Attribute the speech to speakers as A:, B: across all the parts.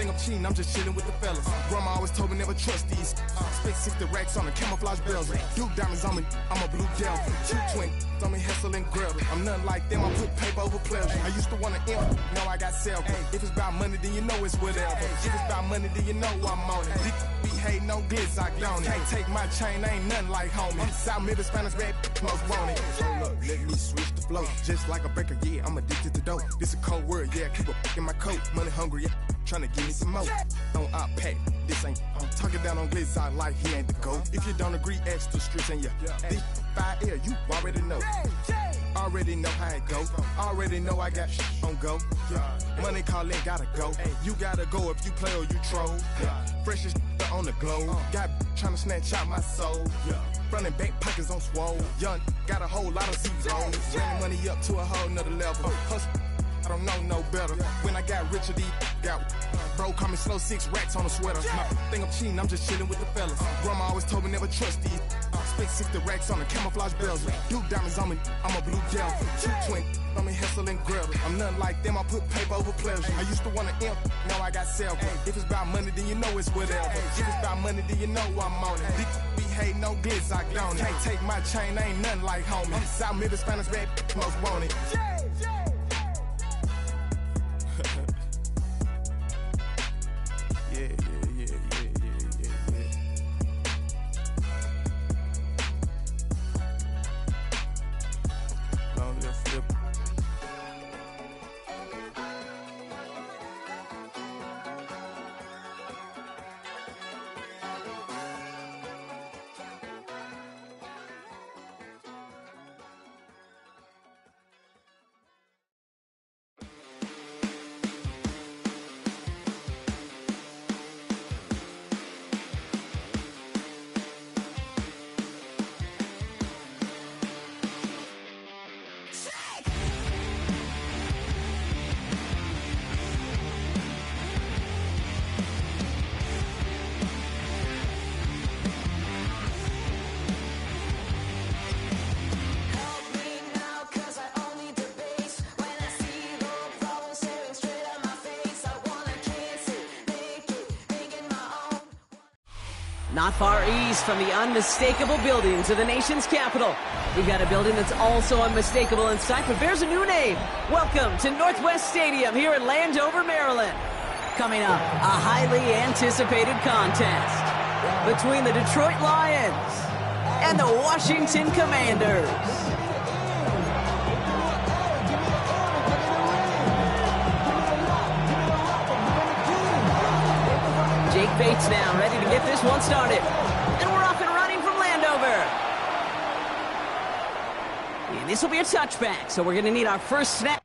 A: think I'm cheating, I'm just chilling with the fellas. Grandma always told me never trust these. Spent 60 racks on the camouflage bells. Duke diamonds on me, I'm a blue devil. Two twin on me, hustle and grub. I'm nothing like them, I put paper over pleasure. I used to want to imp, now I got self. If it's about money, then you know it's whatever. If it's about money, then you know I'm on it. Be hating no glitz, I don't. Can't take my chain, ain't nothing like homie. South Middle Spanish rap, most want it. Hold up, let me switch the flow. Just like a baker, yeah, I'm addicted to dope. This a cold word, yeah, keep a in my coat. Money hungry, yeah, tryna give me some more. On I pack, this ain't. I'm talking down on glitz, I like he ain't the goat. If you don't agree, ask the streets and yeah. This 5L, you already know. Already know how it go. Already know I got on go. Money calling, gotta go. You gotta go if you play or you troll. Freshest on the glow. Got tryna snatch out my soul. Front and back pockets on swole. Young, got a whole lot of zeros. Running money up to a whole nother level. Hustle, I don't know no better. When I got richer, got bro call me slow 6 racks on a sweater. My think I'm cheating, I'm just chilling with the fellas. Grandma always told me never trust these. Spent 60 racks on the camouflage bells. Duke diamonds on me, I'm a blue devil. Two twin on me, hustle and grub. I'm nothing like them, I put paper over pleasure. I used to want to imp, now I got self. If it's about money, then you know it's whatever. If it's about money, then you know I'm on it. Be hating no glitz, I don't. Can't take my chain, ain't nothing like homie. South Middle Spanish rap, most want it.
B: Not far east from the unmistakable buildings of the nation's capital, we've got a building that's also unmistakable in sight, but bears a new name. Welcome to Northwest Stadium here in Landover, Maryland. Coming up, a highly anticipated contest between the Detroit Lions and the Washington Commanders. Jake Bates now, ready to get this one started. And we're off and running from Landover. And this will be a touchback, so we're going to need our first snap.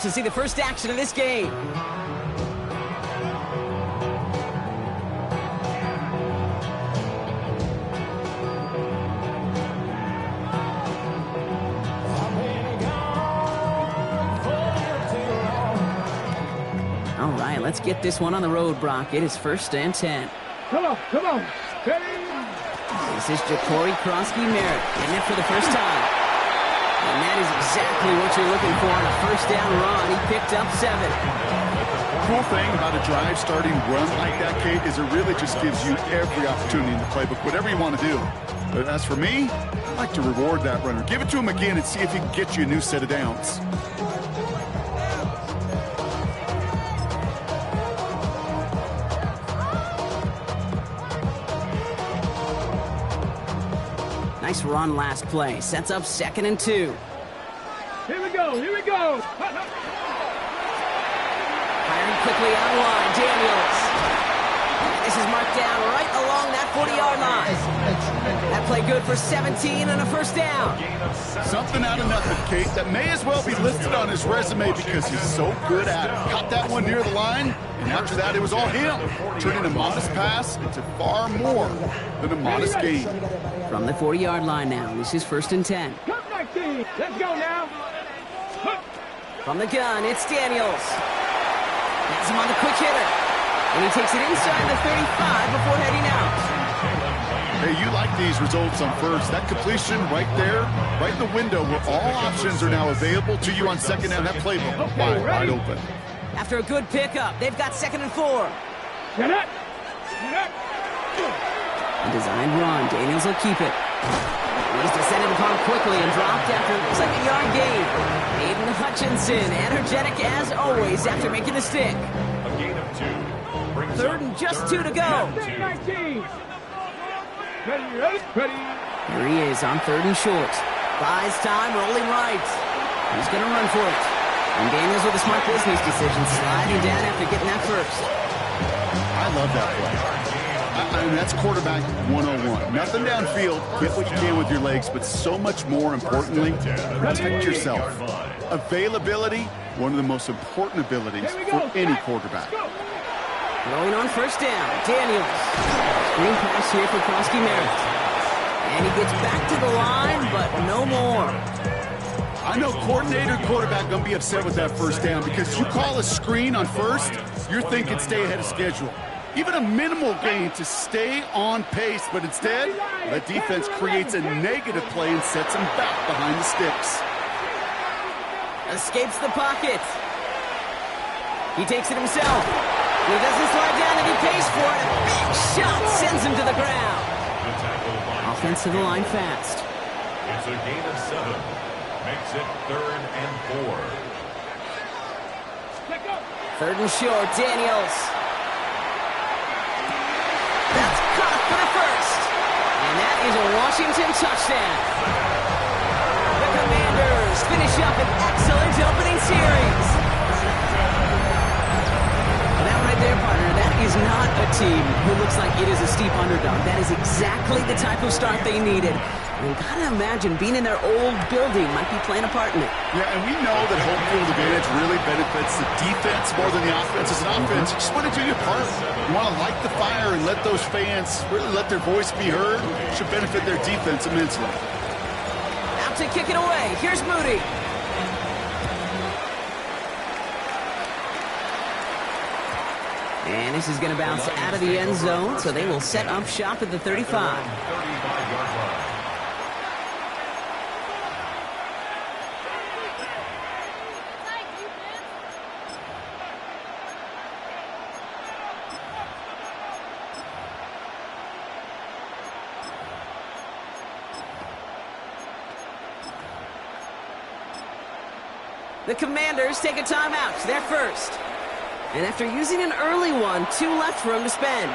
B: To see the first action of this game. All right, let's get this one on the road, Brock. It is 1st and 10.
C: Come on, steady.
B: This is Ja'Cory Krosky-Merritt getting it for the first time. And that is exactly what you're looking for on a first down run. He picked up 7.
C: The cool thing about a drive starting run like that, Kate, is it really just gives you every opportunity in the playbook, whatever you want to do. But as for me, I like to reward that runner. Give it to him again and see if he can get you a new set of downs.
B: Nice run last play. Sets up 2nd and 2.
D: Here we go, here we go.
B: Firing quickly on line, Daniels. This is marked down right along that 40-yard line. That play good for 17 and a first down.
C: Something out of nothing, Kate, that may as well be listed on his resume because he's so good at it. Caught that one near the line, and after that it was all him, turning a modest pass into far more than a modest gain.
B: From the 40-yard line now, this is 1st and 10.
D: Come back, team. Let's go now.
B: From the gun, it's Daniels. Has him on the quick hitter. And he takes it inside the 35 before heading out.
C: Hey, you like these results on first. That completion right there, right in the window where all options are now available to you on second down. That playbook wide open.
B: After a good pickup, they've got 2nd and 4.
D: Get up. Get up.
B: A designed run. Daniels will keep it. He's descended upon quickly and dropped after it looks like a yard gain. Aiden Hutchinson, energetic as always after making the stick.
E: A gain of 2.
B: 3rd and just 2 to go.
D: 19. Ready.
B: Here he is on 3rd and short. Buys time, rolling right. He's going to run for it. And Daniels with a smart business decision, sliding down after getting that first.
C: I love that play. I mean, that's quarterback 101. Nothing downfield, get what you can with your legs, but so much more importantly, protect yourself. Availability, one of the most important abilities for any quarterback.
B: Throwing on 1st down, Daniels. Screen pass here for Krosky Merritt. And he gets back to the line, but no more.
C: I know coordinator quarterback going to be upset with that 1st down because you call a screen on 1st, you're thinking stay ahead of schedule. Even a minimal gain to stay on pace, but instead, the defense creates a negative play and sets him back behind the sticks.
B: Escapes the pocket. He takes it himself. He doesn't slide down and he pays for it. A big shot sends him to the ground. Offense to the line fast.
E: It's a gain of 7. Makes it 3rd and 4.
B: 3rd and short, Daniels. That's caught for the first. And that is a Washington touchdown. The Commanders finish up an excellent opening series. That right there, partner, that is not a team who looks like it is a steep underdog. That is exactly the type of start they needed. And you gotta imagine being in their old building might be playing a part in it.
C: Yeah, and we know that home field advantage really benefits the defense more than the offense. As an offense, you just want to do your part. You want to light the fire and let those fans really let their voice be heard. Should benefit their defense immensely.
B: Out to kick it away. Here's Moody. And this is going to bounce out of the end zone, so they will set up shop at the 35.
E: 35-yard line.
B: The Commanders take a timeout. They're first. And after using an early one, 2 left for him to spend.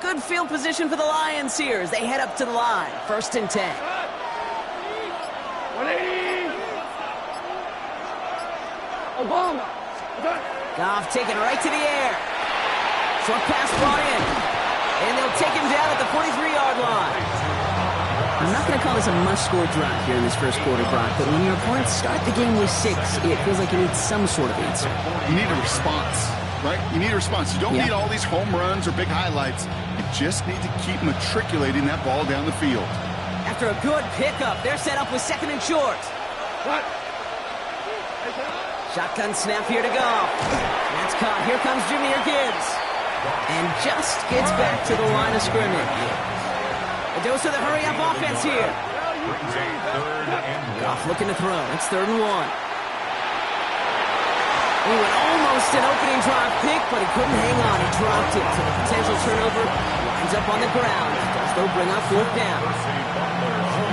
B: Good field position for the Lions here as they head up to the line. 1st and 10.
D: Obama.
B: Goff taken right to the air. Short pass brought in. And they'll take him down at the 43-yard line. I'm not going to call this a must-score drive here in this first quarter, Brock, but when your opponents start the game with 6, it feels like you need some sort of answer.
C: You need a response, right? You need a response. You don't need all these home runs or big highlights. You just need to keep matriculating that ball down the field.
B: After a good pickup, they're set up with 2nd and short.
D: What?
B: Shotgun snap here to go. That's caught. Here comes Jahmyr Gibbs. And just gets back to the line of scrimmage. A dose of the hurry-up offense here. Goff looking to throw. It's 3rd and 1. Ooh, and almost an opening drive pick, but he couldn't hang on. He dropped it. So the potential turnover winds up on the ground. Does they'll bring up 4th down.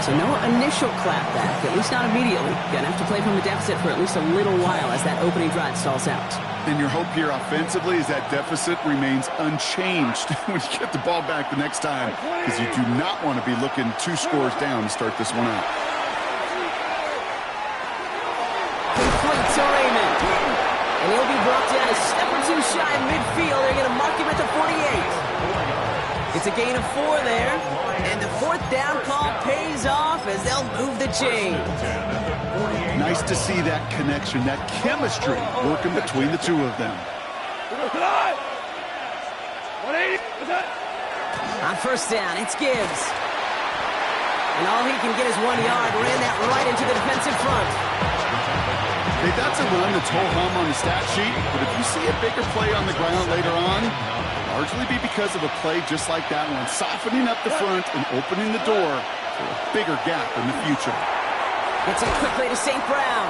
B: So no initial clapback, at least not immediately. Gonna have to play from the deficit for at least a little while as that opening drive stalls out.
C: And your hope here offensively is that deficit remains unchanged when you get the ball back the next time, because you do not want to be looking 2 scores down to start this one out.
B: Complete to Raymond. And he'll be brought down a step or 2 shy of midfield. They're going to mark him at the 48. It's a gain of 4 there. And the 4th down call pays off as they'll move the chain.
C: Nice to see that connection, that chemistry working between the two of them.
D: 180.
B: On 1st down, it's Gibbs. And all he can get is 1 yard. Ran that right into the defensive front.
C: Hey, that's a run that's ho-hum on the stat sheet, but if you see a bigger play on the ground later on, largely be because of a play just like that one, softening up the front and opening the door for a bigger gap in the future.
B: Gets it quickly to St. Brown.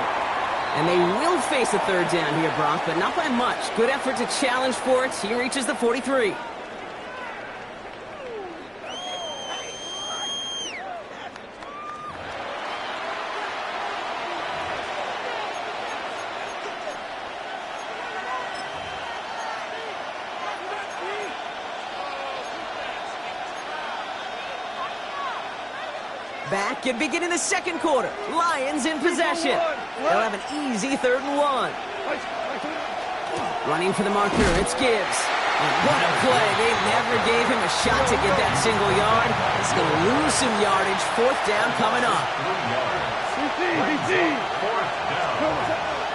B: And they will face a 3rd down here, Brock, but not by much. Good effort to challenge for it. He reaches the 43. Back and beginning the 2nd quarter. Lions in possession. They'll have an easy 3rd and 1. Running for the marker, it's Gibbs. And what a play. They never gave him a shot to get that single yard. He's going to lose some yardage. 4th down coming up.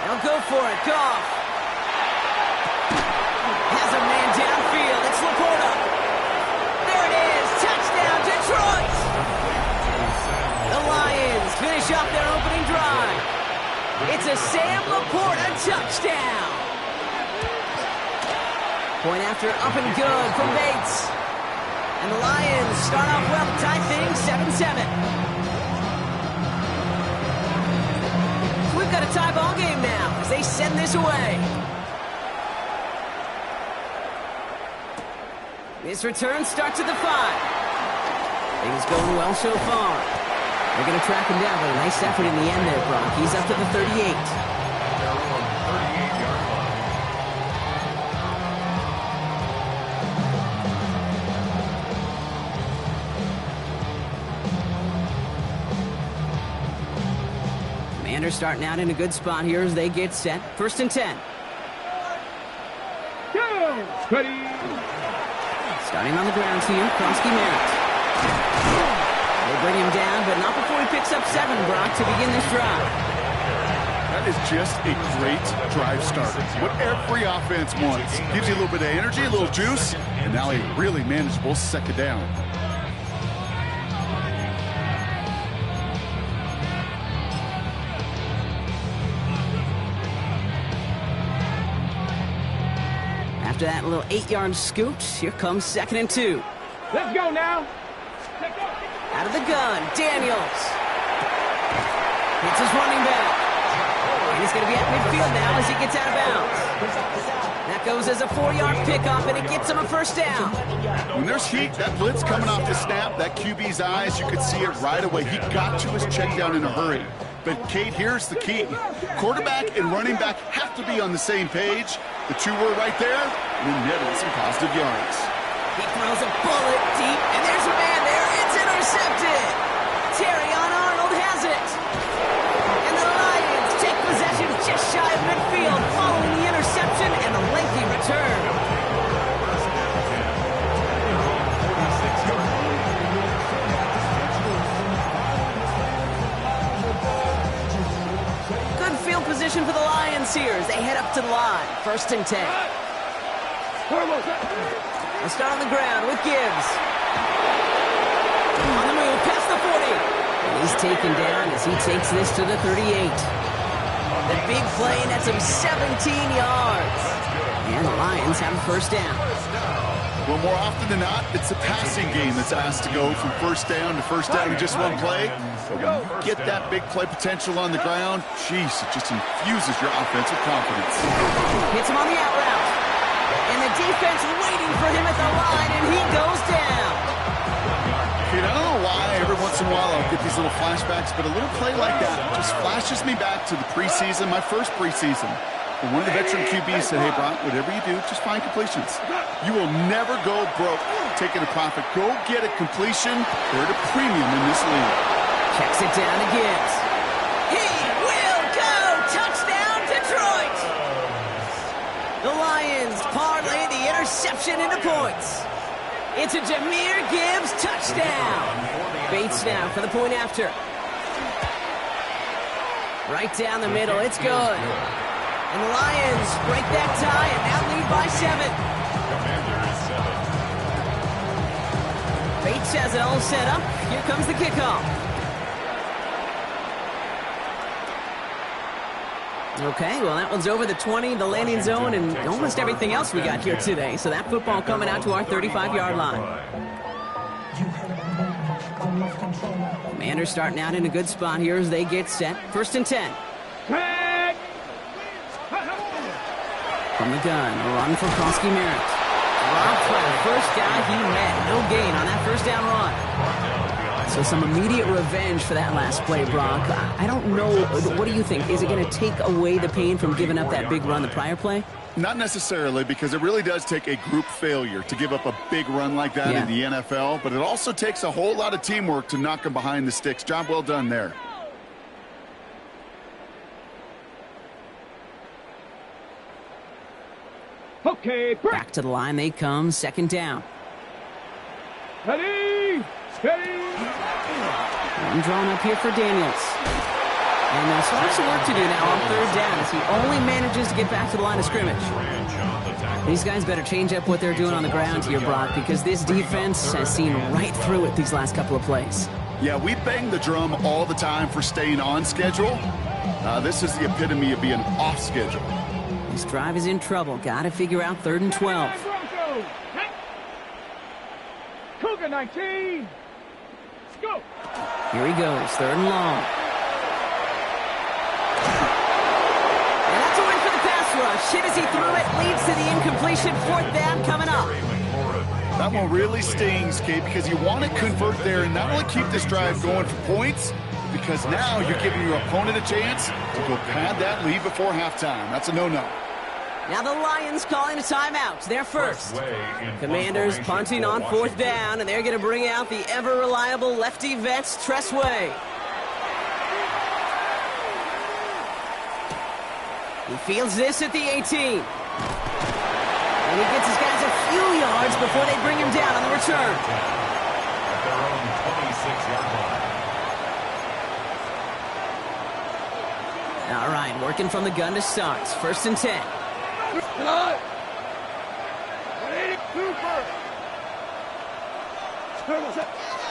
B: They'll go for it. Goff has a man downfield. It's Laporta. There it is. Touchdown, Detroit. The Lions finish off their opening drive. It's a Sam Laporta touchdown. Point after up and good from Bates. And the Lions start off well to tie things 7-7. So we've got a tie ball game now as they send this away. This return starts at the 5. Things going well so far. They're going to track him down, but a nice effort in the end there, Brock. He's up to the 38. Commanders starting out in a good spot here as they get set. 1st and 10.
D: Go! Ready.
B: Starting on the ground here, Kronsky Merritt. They bring him down, but not before he picks up 7, Brock, to begin this drive.
C: That is just a great drive start. What every offense wants. Gives you a little bit of energy, a little juice, and now a really manageable 2nd down.
B: After that little 8-yard scoot, here comes 2nd and 2.
D: Let's go now.
B: Out of the gun, Daniels. Hits his running back. And he's going to be at midfield now as he gets out of bounds. That goes as a 4-yard pickoff, and it gets him a 1st down.
C: When there's heat, that blitz coming off the snap, that QB's eyes, you could see it right away. He got to his check down in a hurry. But, Kate, here's the key. Quarterback and running back have to be on the same page. The 2 were right there, and then netted some positive yards.
B: He throws a bullet deep, and there's a man there. It's intercepted. Terrion Arnold has it. And the Lions take possession just shy of midfield following the interception and the lengthy return. back to the line. 1st and 10. They'll start on the ground with Gibbs. On the move, past the 40. And he's taken down as he takes this to the 38. The big play nets him 17 yards. And the Lions have a 1st down.
C: Well, more often than not, it's a passing game that's asked to go from 1st down to 1st down in just one play. But when you get that big play potential on the ground, geez, it just infuses your offensive confidence.
B: Hits him on the out route. And the defense waiting for him at the line, and he goes down.
C: I don't know why every once in a while I'll get these little flashbacks, but a little play like that just flashes me back to the preseason, my first preseason. And one of the veteran QBs said, hey, Brock, whatever you do, just find completions. You will never go broke taking a profit. Go get a completion. They're at a premium in this league.
B: Checks it down to Gibbs. He will go! Touchdown, Detroit! The Lions parlay the interception into points. It's a Jahmyr Gibbs touchdown. Bates now for the point after. Right down the middle. It's good. And the Lions break that tie and now lead by 7. Bates has it all set up. Here comes the kickoff. Okay, well, that one's over the 20, the landing zone, and almost everything else we got here today. So that football coming out to our 35-yard line. Commanders starting out in a good spot here as they get set. 1st and 10. From the gun, a run for Krosky Merritt. Robbed by the first guy he met. No gain on that 1st down run. So some immediate revenge for that last play, Brock. I don't know. What do you think? Is it going to take away the pain from giving up that big run the prior play?
C: Not necessarily, because it really does take a group failure to give up a big run like that in the NFL. But it also takes a whole lot of teamwork to knock them behind the sticks. Job well done there.
D: Okay,
B: back to the line they come. 2nd down.
D: Ready, steady.
B: I'm drawn up here for Daniels. And so much work to do now on 3rd down as he only manages to get back to the line of scrimmage. These guys better change up what they're doing on the ground here, Brock, because this defense has seen right through it these last couple of plays.
C: Yeah, we bang the drum all the time for staying on schedule. This is the epitome of being off schedule.
B: This drive is in trouble. Got to figure out 3rd and 12.
D: Cougar 19. Let's go.
B: Here he goes. 3rd and long. And that's a win for the pass rush. Hit as he threw it. Leads to the incompletion. 4th down coming up.
C: That one really stings, Kate, because you want to convert there and not only keep this drive going for points, because now you're giving your opponent a chance to go pad that lead before halftime. That's a no-no.
B: Now the Lions calling a timeout. They're first. Commanders punting on 4th down, and they're going to bring out the ever-reliable lefty vets, Tressway. He fields this at the 18. And he gets his guys a few yards before they bring him down on the return.
E: At their own 26-yard line.
B: All right, working from the gun to start. 1st and 10.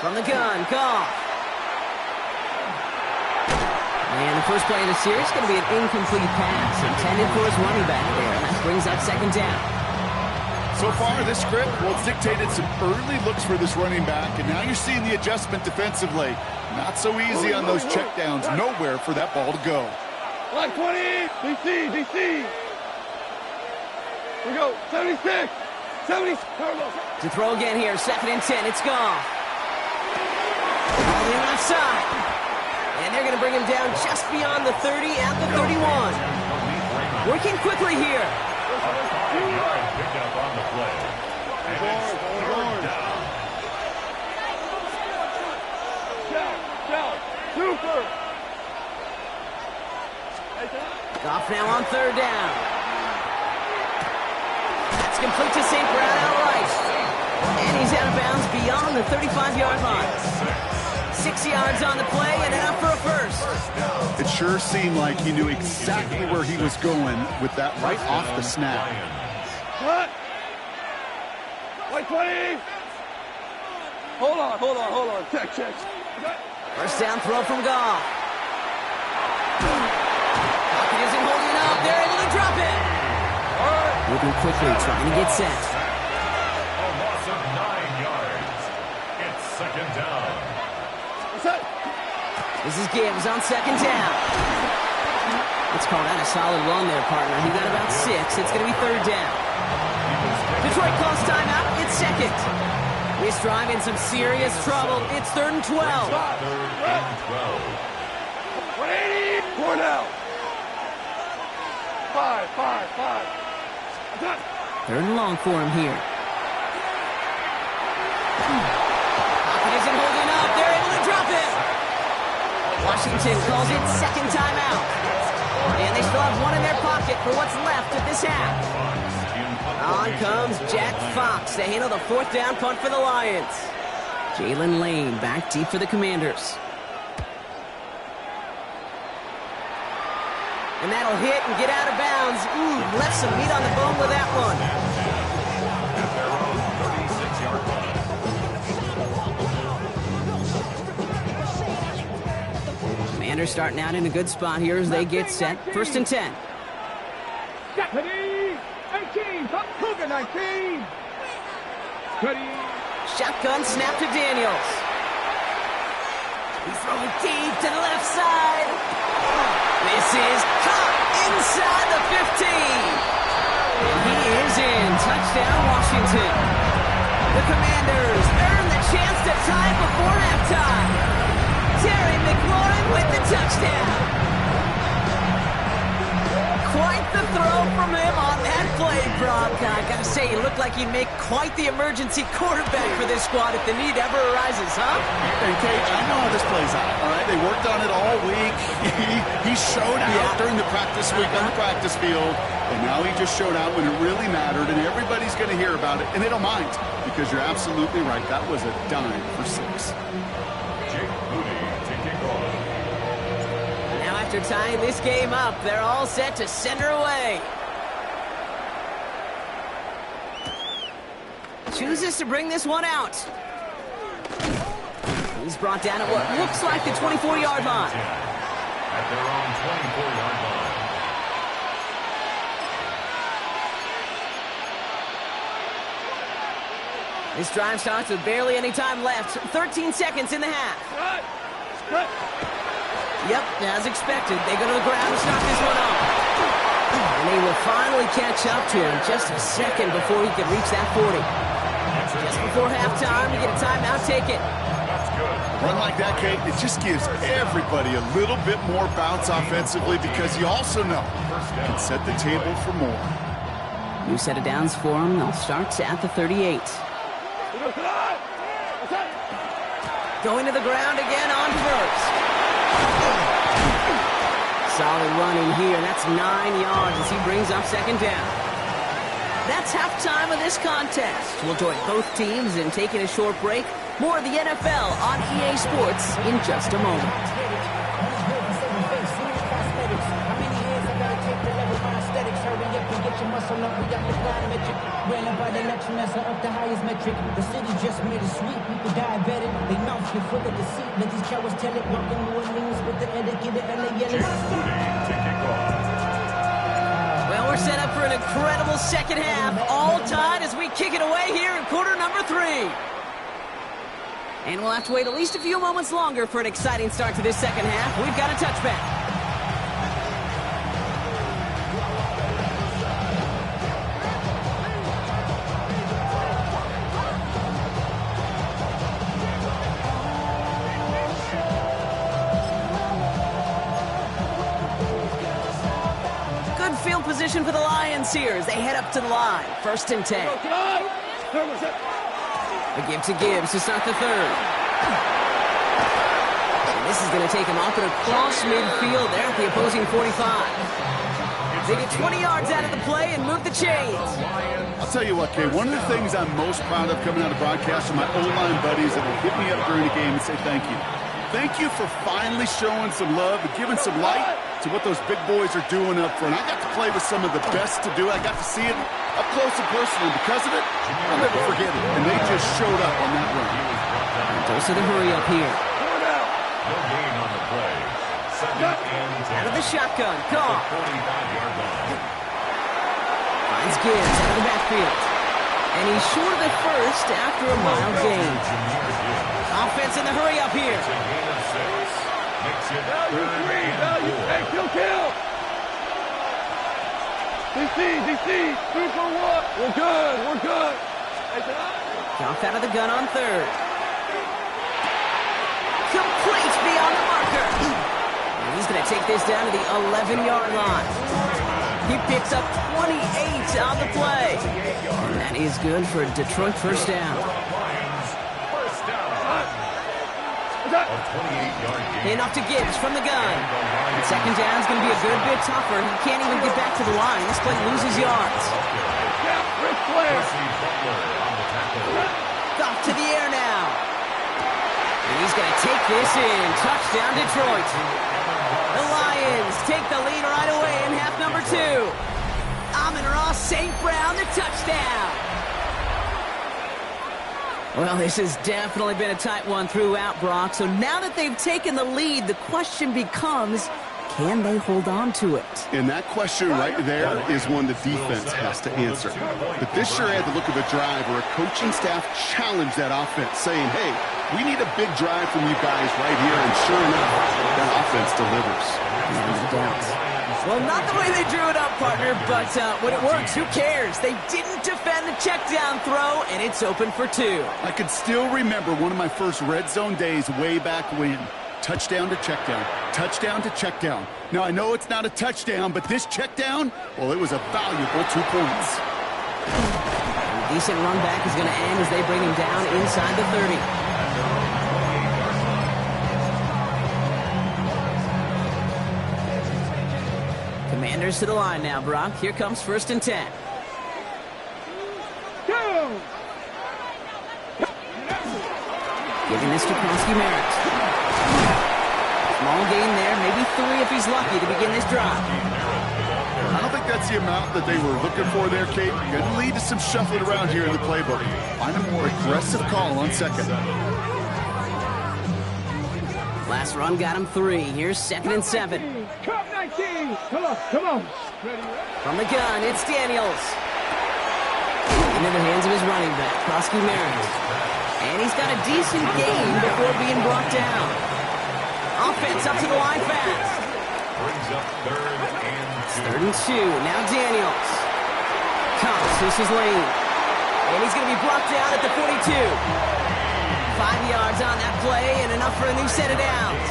B: From the gun, Goff. And the first play of the series is going to be an incomplete pass intended for his running back there. And that brings up 2nd down.
C: So far, this script, well, it's dictated some early looks for this running back, and now you're seeing the adjustment defensively. Not so easy on those checkdowns. Nowhere for that ball to go.
D: Line 20, DC. Here we go, 76, 70.
B: To throw again here, 2nd and 10, it's Goff. Holding left side. And they're going to bring him down just beyond the 30 at the 31. Working quickly here.
E: Picked up on the play. And it's 3rd down.
D: Super.
B: Goff now on 3rd down. That's complete to St. Brown outright. And he's out of bounds beyond the 35-yard line. 6 yards on the play and enough for a first.
C: It sure seemed like he knew exactly where he was going with that right off the snap.
D: Cut. Like 20. Hold on. Check.
B: First down throw from Goff. Pocket isn't holding up. They're able to drop it. Moving quickly, trying to get set.
E: A loss of 9 yards. It's second down.
D: Set.
B: This is Gibbs on second down. Let's call that a solid run there, partner. He got about 6. It's going to be third down. Detroit calls timeout. It's second. This drive in some serious trouble. It's third and 12.
E: Third and 12.
D: 180. 4 now. 5. Attack.
B: Third and long for him here. Pocket isn't holding up. They're able to drop it. Washington calls it second timeout. And they still have one in their pocket for what's left of this half. On comes Jack Fox to handle the fourth down punt for the Lions. Jalen Lane back deep for the Commanders. And that'll hit and get out of bounds. Ooh, left some meat on the bone with that one.
E: At their own 36-yard line.
B: Commanders starting out in a good spot here as they get set. First and 10.
D: Cuddy. 18. Cougar 19. Cuddy.
B: Shotgun snap to Daniels. He's throwing deep to the left side. This is caught inside the 15. And he is in. Touchdown, Washington. The Commanders earn the chance to tie before halftime. Terry McLaurin with the touchdown. Quite the throw from him on that play, Brock. I gotta say, he looked like he'd make quite the emergency quarterback for this squad if the need ever arises, huh?
C: And Kate, I know how this plays out, all right? They worked on it all week. He showed out during the practice week on the practice field, and now he just showed out when it really mattered, and everybody's going to hear about it, and they don't mind, because you're absolutely right. That was a dime for 6.
E: Jake Moody to kick off.
B: Now after tying this game up, they're all set to send her away. Chooses to bring this one out. He's brought down at what looks like the 24-yard line.
E: At their own 24-yard line.
B: This drive starts with barely any time left. 13 seconds in the half.
D: Cut.
B: Yep, as expected, they go to the ground to start this one off. And they will finally catch up to him just a second before he can reach that 40. Just before halftime, we get a timeout, take it.
E: That's good.
C: A run like that, Kate, it just gives everybody a little bit more bounce offensively because you also know you can set the table for more.
B: New set of downs for them. They'll start at the 38. Going to the ground again on first. Solid running here. That's 9 yards as he brings up second down. That's halftime of this contest. We'll join both teams in taking a short break. More of the NFL on EA Sports in just a moment.
F: The highest metric, the city just made it sweet. People diabetic, they mouth get full of deceit. Let these cowards tell it. Walking New Orleans with the etiquette of LA yelling.
E: Jake Moody to kick off.
B: Well, we're set up for an incredible second half. All tied as we kick it away here in quarter number 3. And we'll have to wait at least a few moments longer for an exciting start to this second half. We've got a touchback. Field position for the Lions here as they head up to the line. First and 10. A give to Gibbs to start the third. And this is going to take him up and across midfield there at the opposing 45. They get 20 yards out of the play and move the chains.
C: I'll tell you what, Kay, one of the things I'm most proud of coming out of broadcast are my O-line buddies that will hit me up during the game and say thank you. thank you for finally showing some love and giving some light to what those big boys are doing up front. I got to play with some of the best to do it. I got to see it up close and personal. Because of it, I'll never forget it. And they just showed up on that run.
B: Dose of the hurry up here.
E: No gain on the play. Second and 10.
B: Out of the shotgun. Call.
E: 45-yard line.
B: Finds Gibbs out of the backfield. And he's short of the first after a mile gain. Offense in the hurry up here.
E: It's a gain of 6. Makes it third
D: Value
E: and 4.
D: three. Kill. DC. 3 for 1. We're good.
B: Off out of the gun on third. Complete beyond the marker. And he's going to take this down to the 11-yard line. He picks up 28 on the play. And that is good for a Detroit first down.
E: Lions, first down. A 28-yard gain.
B: Hand off to Gibbs from the gun. And second down is going to be a good bit tougher. He can't even get back to the line. This play loses yards.
E: Percy Butler on the tackle.
B: Off to the air now. And he's going to take this in. Touchdown, Detroit. The Lions take the lead right away in half number 2. Amon-Ra St. Brown, the touchdown. Well, this has definitely been a tight one throughout, Brock. So now that they've taken the lead, the question becomes, can they hold on to it?
C: And that question right there is one the defense has to answer. But this sure had the look of a drive where a coaching staff challenged that offense, saying, hey, we need a big drive from you guys right here. And sure enough, that offense delivers.
B: No doubt. Well, not the way they drew it up, partner, but when it works, who cares? They didn't defend the check down throw, and it's open for 2.
C: I can still remember one of my first red zone days way back when. Touchdown to check down. Touchdown to check down. Now, I know it's not a touchdown, but this check down, well, it was a valuable 2 points.
B: A decent run back is going to end as they bring him down inside the 30. Commanders to the line now, Brock. Here comes 1st and 10.
D: Go!
B: Giving this to Merritt. Small gain there, maybe 3 if he's lucky to begin this drive.
C: I don't think that's the amount that they were looking for there, Kate. Going to lead to some shuffling around here in the playbook. Find a more aggressive call on second.
B: Last run got him 3. Here's 2nd and 7.
D: Cup 19. Come on. Ready.
B: From the gun, it's Daniels. Into the hands of his running back, Merritt. And he's got a decent gain before being brought down. Offense up to the line fast.
E: Brings up 3rd and 2.
B: 3rd and 2. Now Daniels. Comes to his lane. And he's going to be brought down at the 42. 5 yards on that play and enough for a new set of downs.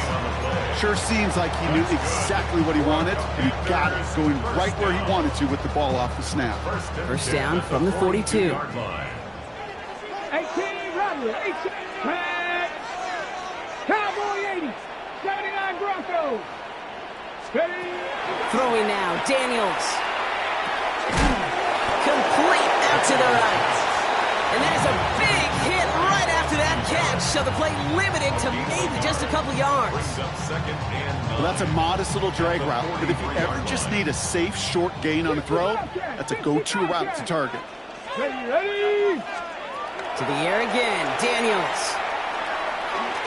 C: Sure seems like he knew exactly what he wanted, and he got it going right where he wanted to with the ball off the snap.
B: First down from the 42.
D: 18, Rodney. 18. Pack. Cowboy 80. 79 Broncos. Steady.
B: Throwing now, Daniels. Complete out to the right. And that is a big hit right after that catch. So the play limited to maybe just a couple yards.
C: Well, that's a modest little drag route. But if you ever just need a safe, short gain on a throw, that's a go-to route to target.
D: Ready.
B: To the air again, Daniels.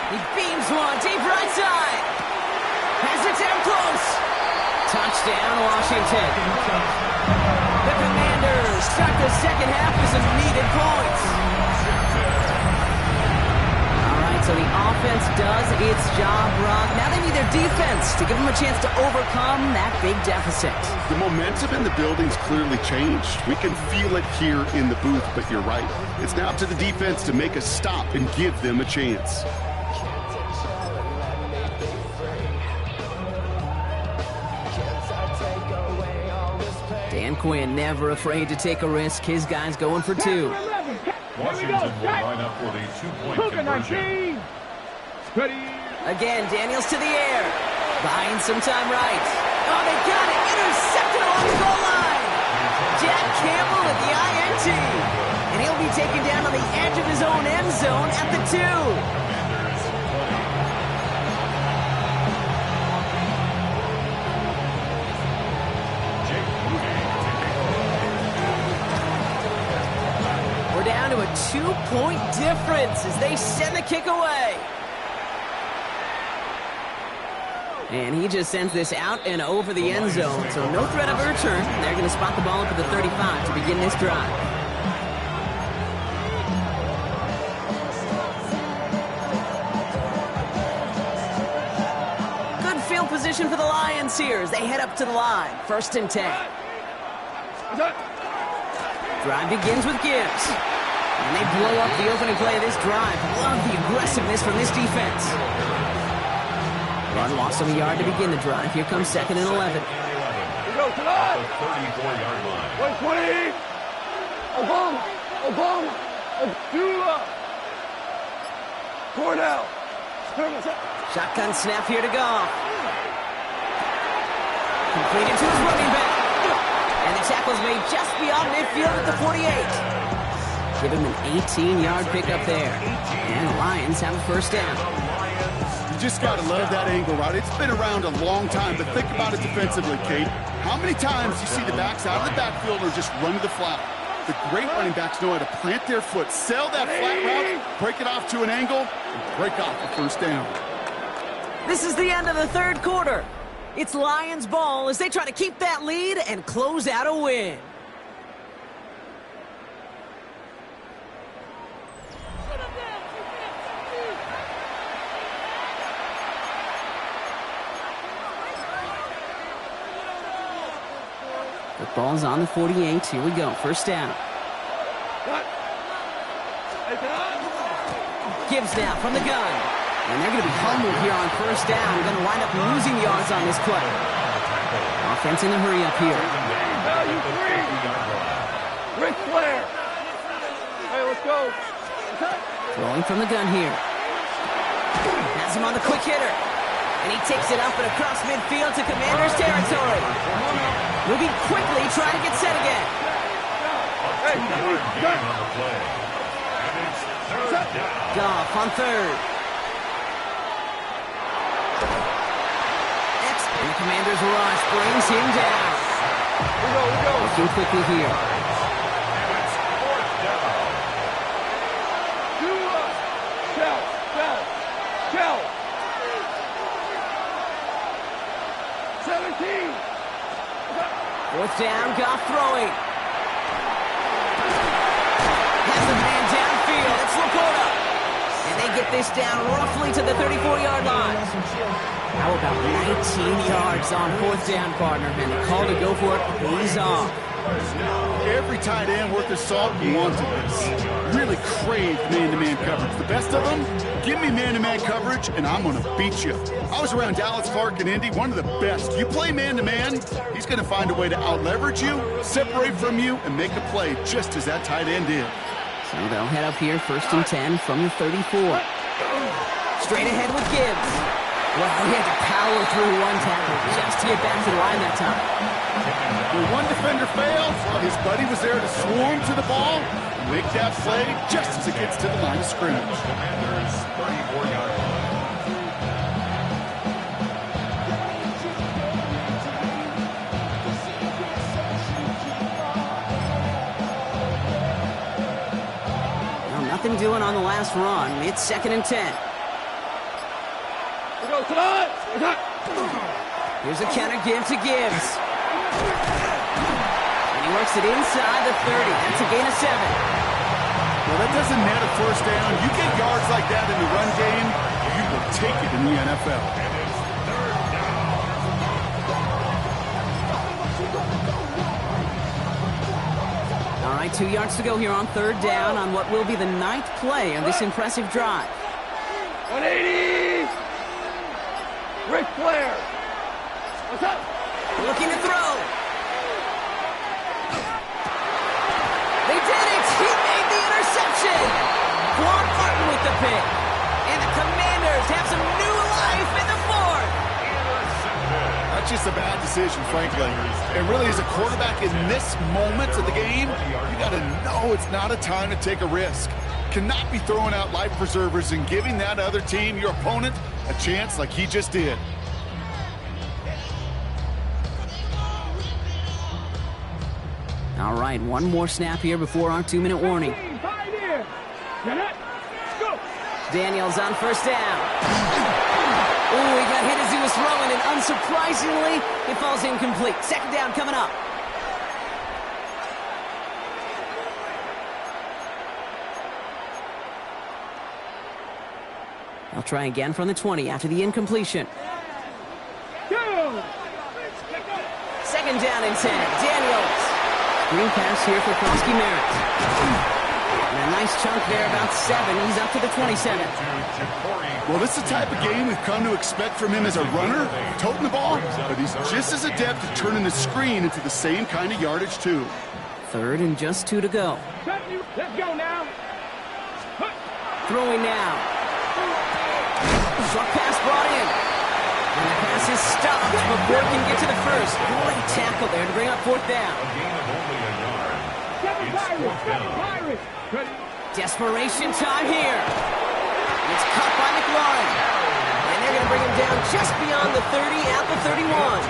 B: He beams one, deep right side. Has it down close. Touchdown, Washington. The Commanders start the second half with some needed points. All right, so the offense does its job, Brock. Now they need their defense to give them a chance to overcome that big deficit.
C: The momentum in the building's clearly changed. We can feel it here in the booth, but you're right. It's now up to the defense to make a stop and give them a chance.
B: Dan Quinn never afraid to take a risk. His guy's going for 2.
E: Washington will line up for the 2-point conversion.
D: Ready.
B: Again, Daniels to the air. Buying some time right. Oh, they got it. Intercepted along the goal line. Jack Campbell at the INT. And he'll be taken down on the edge of his own end zone at the 2. point difference as they send the kick away. And he just sends this out and over the end zone, so no threat of a return. They're going to spot the ball up at the 35 to begin this drive. Good field position for the Lions here as they head up to the line. 1st and 10. Drive begins with Gibbs. And they blow up the opening play of this drive. Love the aggressiveness from this defense. Run loss of a yard to begin the drive. Here comes 2nd and 11.
D: We go tonight.
E: 34-yard line.
D: 120. Obama. Abdullah. Cornell.
B: Shotgun snap here to Goff. Completed to his running back. And the tackle's made just beyond midfield at the 48. Give him an 18-yard pickup there. And the Lions have a 1st down.
C: Just got to love that angle, right? It's been around a long time, but think about it defensively, Kate. How many times you see the backs out of the backfield or just run to the flat? The great running backs know how to plant their foot, sell that flat route, break it off to an angle, and break off the 1st down.
B: This is the end of the 3rd quarter. It's Lions ball as they try to keep that lead and close out a win. The ball's on the 48. Here we go. 1st down. Gibbs now from the gun. And they're going to be humbled here on 1st down. They're going to wind up losing yards on this play. Offense in a hurry up here.
D: Value 3. Ric Flair. Hey, let's go.
B: Throwing from the gun here. Has him on the quick hitter. And he takes it up and across midfield to Commanders territory. Moving quickly, trying to get set again. Goff on 3rd. And the Commanders' rush brings him down.
D: We go.
B: Looking quickly here.
D: Shell. 17.
B: 4th down, Goff throwing. Has the man downfield. It's Laporta. And they get this down roughly to the 34-yard line. How about 19 yards on 4th down, partner? And the call to go for it pays off.
C: Every tight end worth their salt wanted this. Really craved man-to-man coverage. The best of them, give me man-to-man coverage, and I'm going to beat you. I was around Dallas, Clark, and Indy, one of the best. You play man-to-man, he's going to find a way to out-leverage you, separate from you, and make a play, just as that tight end did.
B: So they'll head up here, 1st and 10 from the 34. Straight ahead with Gibbs. Well, he had to power through one tackle just to get back to the line that time.
C: When one defender fails, his buddy was there to swarm to the ball, make that play just as it gets to the line of scrimmage.
E: Commanders 34-yard line.
B: Well, nothing doing on the last run. It's 2nd and 10.
D: We go tonight.
B: Here's a counter give to Gibbs. And he works it inside the 30. That's a gain of 7.
C: Well, that doesn't net a 1st down. You get yards like that in the run game, you will take it in the NFL.
B: All right, 2 yards to go here on 3rd down on what will be the 9th play of this impressive drive.
D: 180. Ric Flair. What's up?
B: Looking to throw. They did it! He made the interception! Quan Martin with the pick. And the Commanders have some new life in the 4th.
C: That's just a bad decision, frankly. And really, as a quarterback in this moment of the game, you got to know it's not a time to take a risk. Cannot be throwing out life preservers and giving that other team, your opponent, a chance like he just did.
B: All right, one more snap here before our 2-minute warning. Daniels on first down. Ooh, he got hit as he was throwing, and unsurprisingly, it falls incomplete. Second down coming up. They'll try again from the 20 after the incompletion. Second down and 10. Daniels. Screen pass here for Krosky Merritt. And a nice chunk there, about 7. He's up to the 27.
C: Well, this is the type of game we've come to expect from him as a runner, toting the ball, but he's just as adept at turning the screen into the same kind of yardage, too.
B: Third and just 2 to go.
D: Let's go now.
B: Throwing now. Short pass brought in. And the pass is stopped before it can get to the first. Great tackle there to bring up fourth down.
E: A gain of only a yard. It's fourth down.
B: Desperation time here. It's caught by McLaurin. And they're going to bring him down just beyond the 30 at the 31.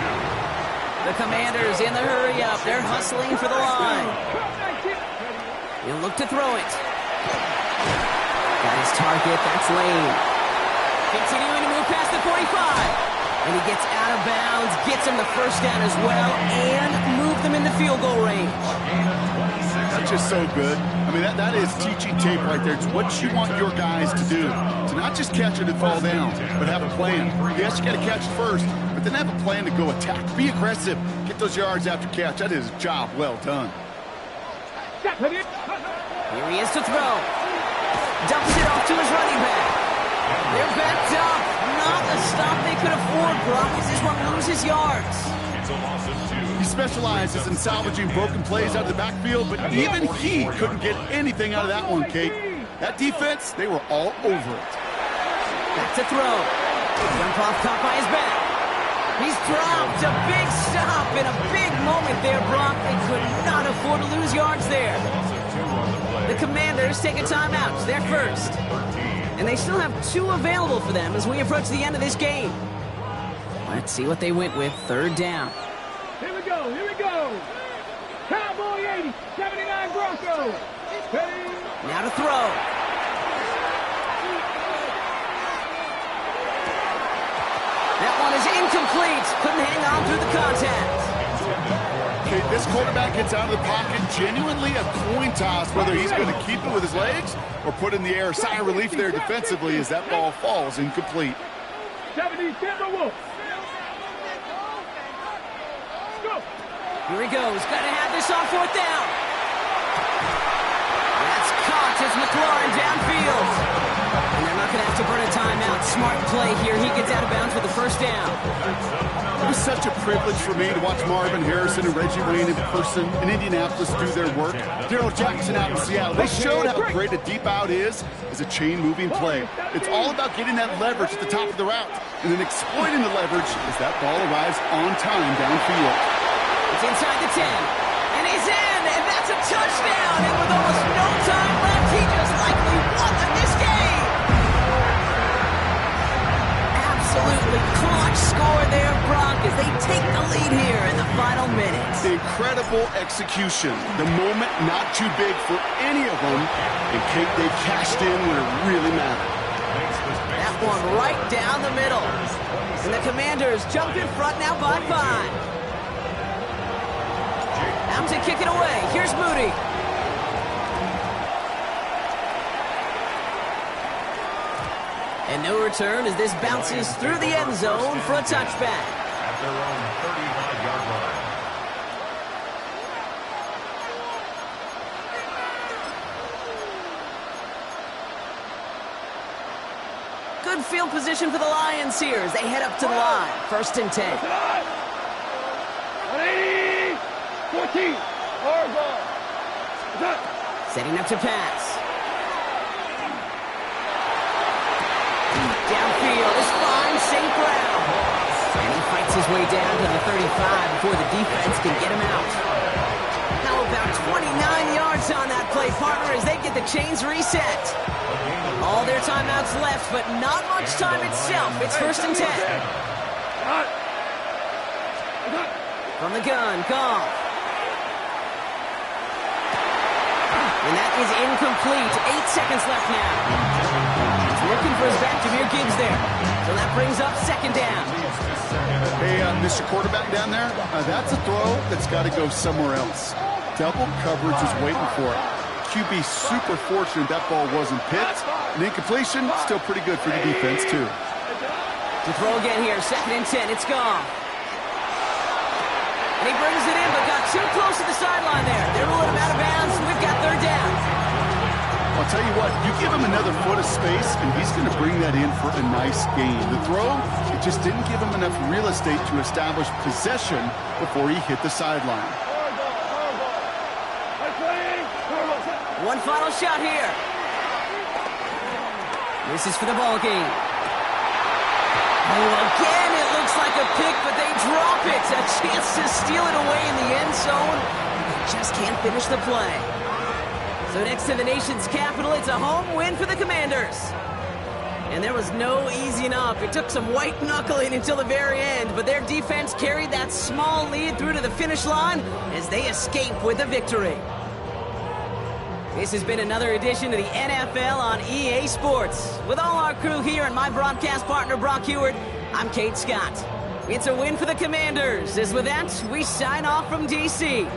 B: The Commanders in the hurry up. They're hustling for the line. He'll look to throw it. Got his target. That's Lane. Continuing to move past the 45. And he gets out of bounds, gets him the first down as well, and move them into field goal range.
C: That's just so good. I mean, that is teaching tape right there. It's what you want your guys to do. To not just catch it and fall down, but have a plan. Yes, you got to catch it first, but then have a plan to go attack. Be aggressive. Get those yards after catch. That is a job well done.
B: Here he is to throw. Dumps it off to his running back. They're backed up. Not the stop they could afford. Brock is just one loses yards.
E: It's a loss of 2.
C: He specializes in salvaging broken plays out of the backfield, but even he couldn't get anything out of that one, Kate. That defense, they were all over it.
B: Back to throw. Jump off caught by his back. He's dropped. A big stop and a big moment there, Brock. They could not afford to lose yards there. The Commanders take a timeout. They're first. And they still have 2 available for them as we approach the end of this game. Let's see what they went with. Third down.
D: Here we go. Cowboy 80, 79 Broncos.
B: Now to throw. That one is incomplete. Couldn't hang on through the contact.
C: Okay, this quarterback gets out of the pocket, genuinely a coin toss, whether he's going to keep it with his legs or put it in the air. Sigh of relief there defensively as that ball falls incomplete.
D: 70 Timberwolves.
B: Here he goes. Got to have this on fourth down. That's caught as McLaurin downfield. And they're not going to have to burn a timeout. Smart play here. He gets out of bounds with the first down.
C: It was such a privilege for me to watch Marvin Harrison and Reggie Wayne in person in Indianapolis do their work. Darrell Jackson out in Seattle. They showed how great a deep out is as a chain-moving play. It's all about getting that leverage at the top of the route and then exploiting the leverage as that ball arrives on time downfield.
B: It's inside the 10. And he's in, and that's a touchdown. And with almost no time left, he just likely won this game. Absolutely clutch score there, Brock, as they take the lead here in the final minutes.
C: Incredible execution. The moment not too big for any of them. And Kate, they cashed in when it really mattered.
B: That one right down the middle. And the Commanders jump in front now by 5. Out to kick it away. Here's Moody. And no return as this bounces through the end zone for a touchback.
E: At their own 35-yard line.
B: Good field position for the Lions here as they head up to the line. First and 10.
D: 14.
B: Setting up to pass. Downfield is fine, St. Brown. And he fights his way down to the 35 before the defense can get him out. How about 29 yards on that play, partner, as they get the chains reset. All their timeouts left, but not much time itself. It's first and 10. From the gun, Goff. And that is incomplete. 8 seconds left now. He's looking for his back. Jameer Gibbs there. So that brings up second down.
C: Hey, Mr. Quarterback down there, that's a throw that's got to go somewhere else. Double coverage is waiting for it. QB super fortunate that ball wasn't picked. And incompletion, still pretty good for the defense, too.
B: To throw again here, 2nd and 10. It's gone. And he brings it in, but got too close to the sideline there. They're ruling him out of bounds. We've got third down.
C: I'll tell you what, you give him another foot of space, and he's going to bring that in for a nice gain. The throw, it just didn't give him enough real estate to establish possession before he hit the sideline.
B: One final shot here. This is for the ball game. Oh, again, it looks like a pick, but they drop it. A chance to steal it away in the end zone. They just can't finish the play. So next to the nation's capital, it's a home win for the Commanders. And there was no easing up. It took some white knuckling until the very end, but their defense carried that small lead through to the finish line as they escape with a victory. This has been another edition of the NFL on EA Sports. With all our crew here and my broadcast partner, Brock Heward, I'm Kate Scott. It's a win for the Commanders. As with that, we sign off from D.C.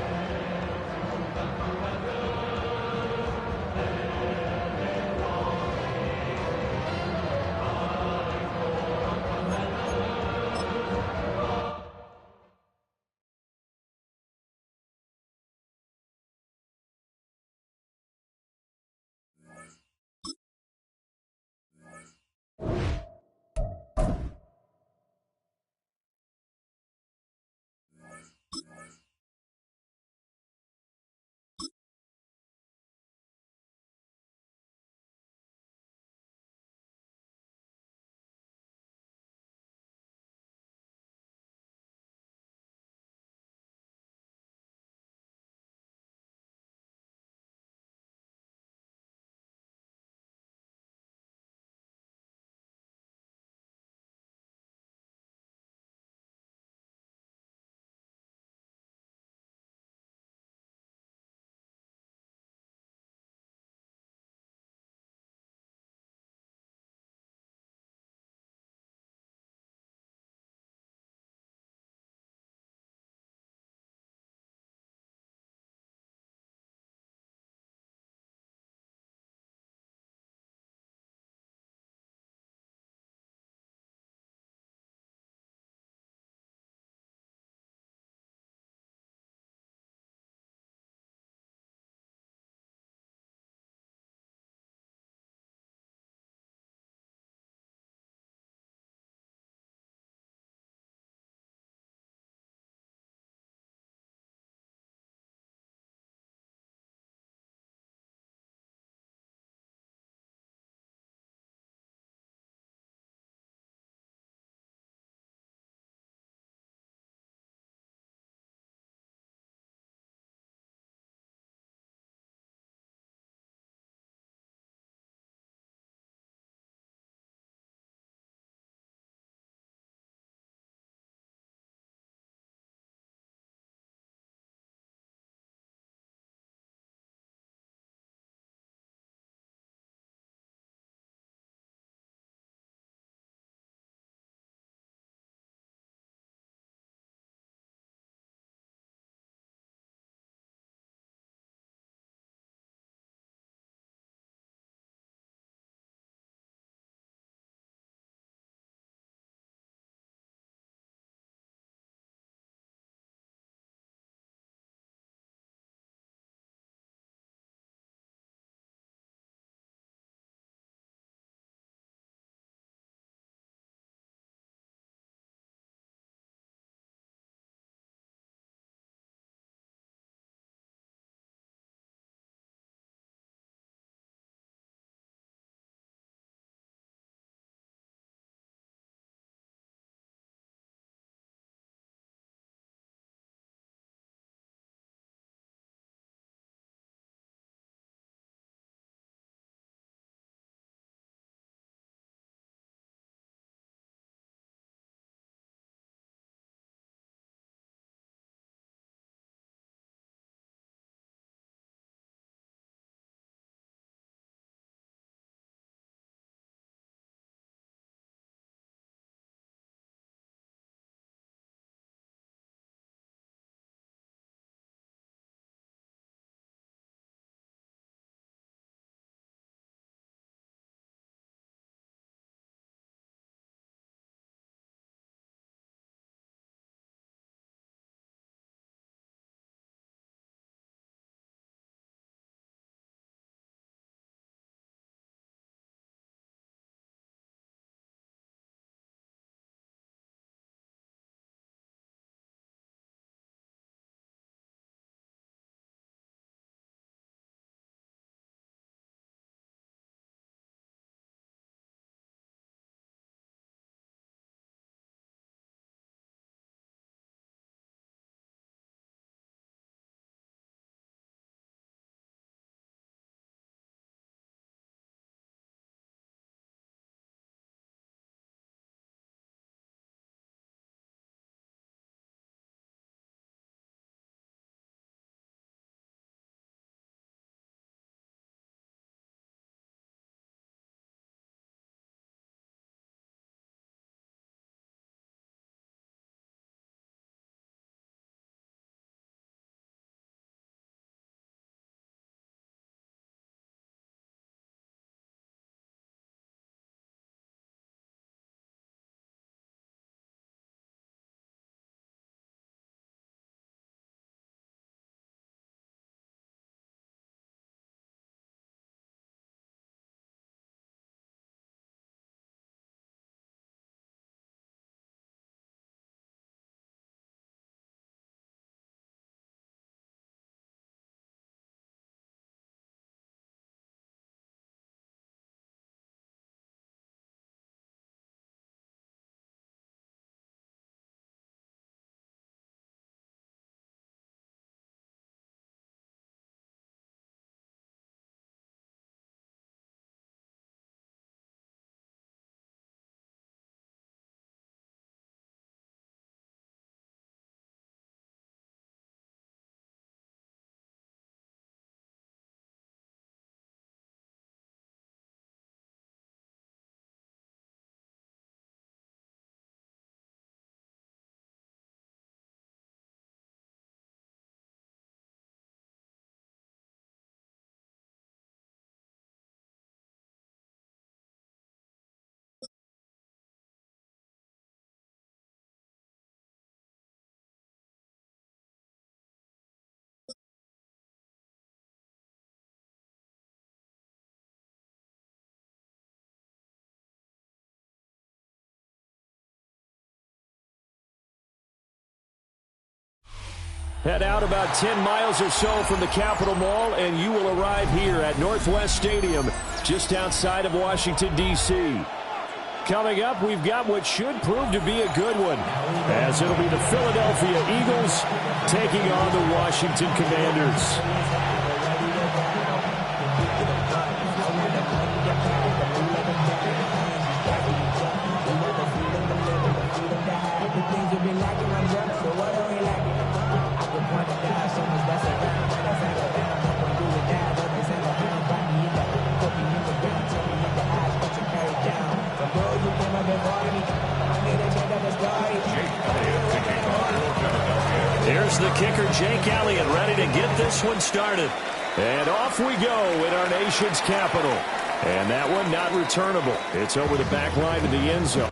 G: Head out about 10 miles or so from the Capitol Mall, and you will arrive here at Northwest Stadium, just outside of Washington, D.C. Coming up, we've got what should prove to be a good one, as it'll be the Philadelphia Eagles taking on the Washington Commanders. Here's the kicker, Jake Elliott, ready to get this one started. And off we go in our nation's capital. And that one not returnable. It's over the back line to the end zone.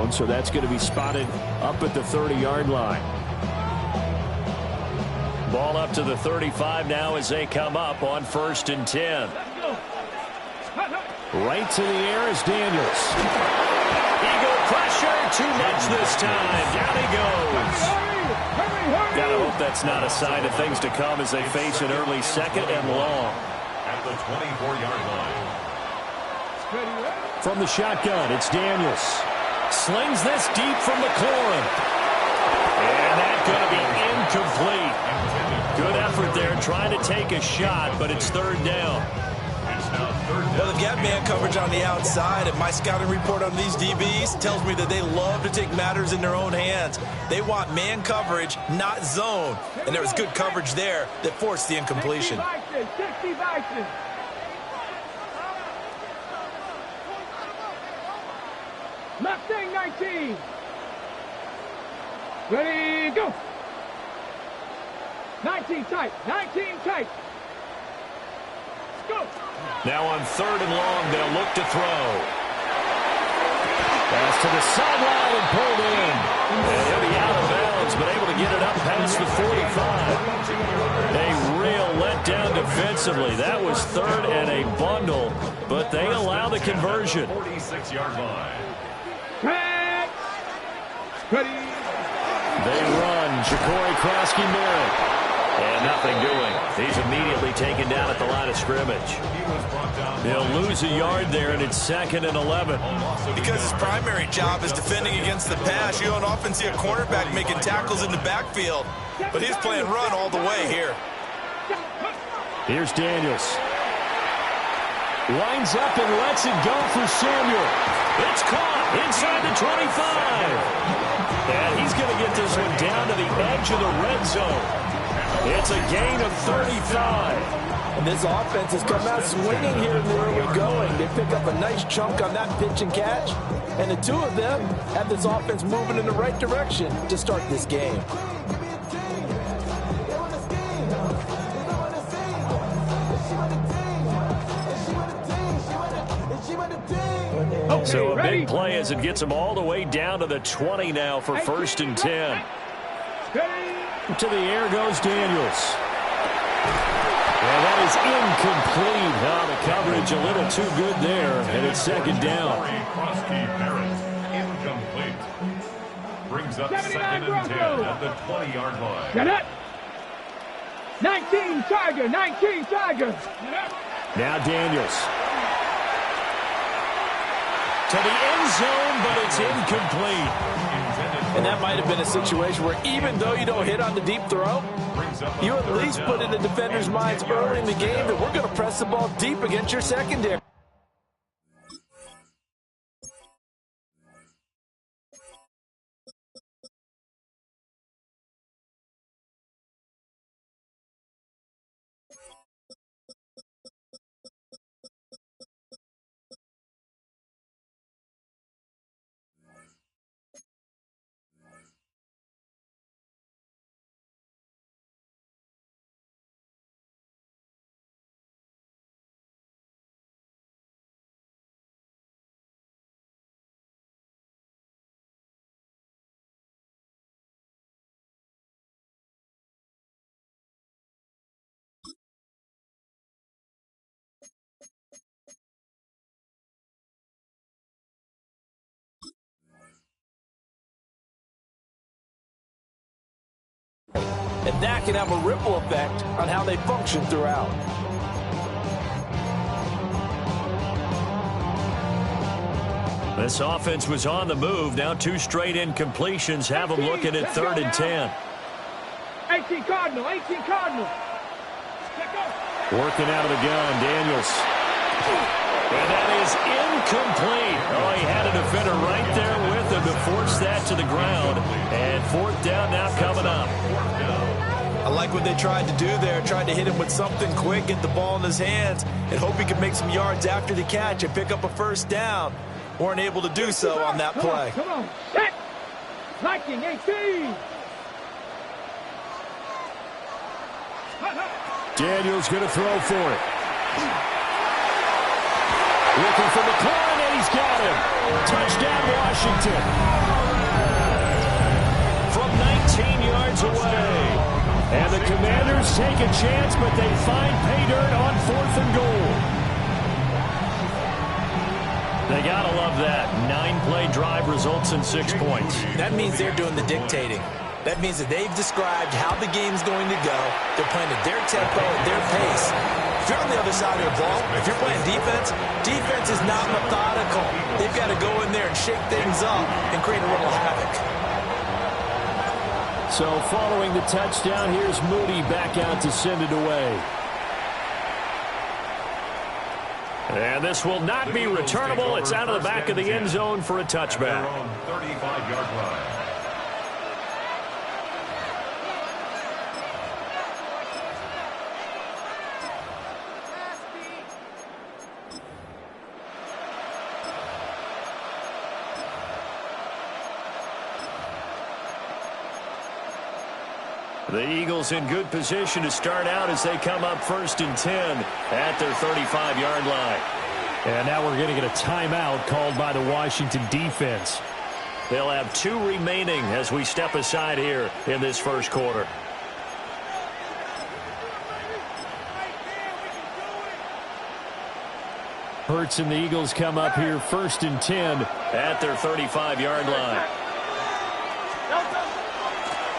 G: So that's going to be spotted up at the 30-yard line. Ball up to the 35 now as they come up on 1st and 10. Right to the air is Daniels. Eagle pressure, too much this time. Down he goes. Gotta hope that's not a sign of things to come as they face an early 2nd and long.
E: At the 24-yard line.
G: From the shotgun, it's Daniels. Slings this deep from McLaurin. And that's going to be incomplete. Good effort there trying to take a shot, but it's 3rd down.
H: Well, they've got man coverage on the outside, and my scouting report on these DBs tells me that they love to take matters in their own hands. They want man coverage, not zone. And there was good coverage there that forced the incompletion.
D: 60 Bison. Mustang 19. Ready, go. 19 tight. 19 tight. Let's go.
G: Now on 3rd and long, they'll look to throw. Pass to the sideline and pulled in. And he'll be out of bounds, but able to get it up past the 45. A real letdown defensively. That was 3rd and a bundle, but they allow the conversion.
E: 46-yard line.
D: Ready.
G: They run. Ja'Cory Krosky-Merritt. And nothing doing. He's immediately taken down at the line of scrimmage. They'll lose a yard there, and it's 2nd and 11.
H: Because his primary job is defending against the pass, you don't often see a cornerback making tackles in the backfield. But he's playing run all the way here.
G: Here's Daniels. Winds up and lets it go for Samuel. It's caught inside the 25. And he's going to get this one down to the edge of the red zone. It's a gain of 35.
H: And this offense has come out swinging here in the early going. They pick up a nice chunk on that pitch and catch. And the two of them have this offense moving in the right direction to start this game.
G: So a big play as it gets them all the way down to the 20 now for 1st and 10. To the air goes Daniels. And that is incomplete. Now the coverage a little too good there, and it's 2nd down.
E: Incomplete. Brings up 2nd and 10 at the 20-yard line.
D: Get it. 19 Tiger, 19 Tiger.
G: Now Daniels. To the end zone, but it's incomplete.
H: And that might have been a situation where even though you don't hit on the deep throw, you at least put in the defender's minds early in the game that we're going to press the ball deep against your secondary. And that can have a ripple effect on how they function throughout.
G: This offense was on the move. Now 2 straight incompletions have them looking at 3rd and 10.
D: 18 Cardinal, 18 Cardinal.
G: Working out of the gun, Daniels. And that is incomplete. Oh, he had a defender right there with him to force that to the ground. And 4th down now coming up.
H: I like what they tried to do there. Tried to hit him with something quick, get the ball in his hands, and hope he could make some yards after the catch and pick up a 1st down. Weren't able to do so on that play.
D: Come on, set. Liking 18.
G: Daniels going to throw for it. Looking for McLaurin, and he's got him. Touchdown, Washington. From 19 yards away. And the Commanders take a chance, but they find pay dirt on 4th and goal. They got to love that. 9-play drive results in 6 points.
H: That means they're doing the dictating. That means that they've described how the game's going to go. They're playing at their tempo, at their pace. If you're on the other side of the ball, if you're playing defense, defense is not methodical. They've got to go in there and shake things up and create a little havoc.
G: So following the touchdown, here's Moody back out to send it away. And this will not be returnable. It's out of the back of the end zone for a touchback.
E: 35-yard line.
G: The Eagles in good position to start out as they come up 1st and 10 at their 35-yard line.
I: And now we're going to get a timeout called by the Washington defense.
G: They'll have 2 remaining as we step aside here in this first quarter.
I: Hurts and the Eagles come up here 1st and 10
G: at their 35-yard line.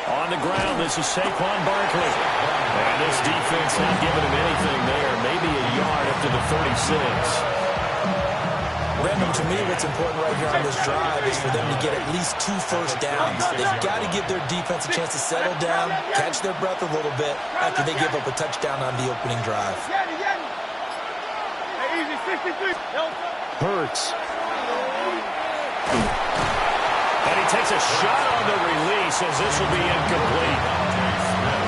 G: On the ground, this is Saquon Barkley. And this defense not giving him anything there. Maybe a yard up to the 36.
H: Random, to me, what's important right here on this drive is for them to get at least 2 first downs. They've got to give their defense a chance to settle down, catch their breath a little bit after they give up a touchdown on the opening drive.
G: Hurts. And he takes a shot on the release as this will be incomplete.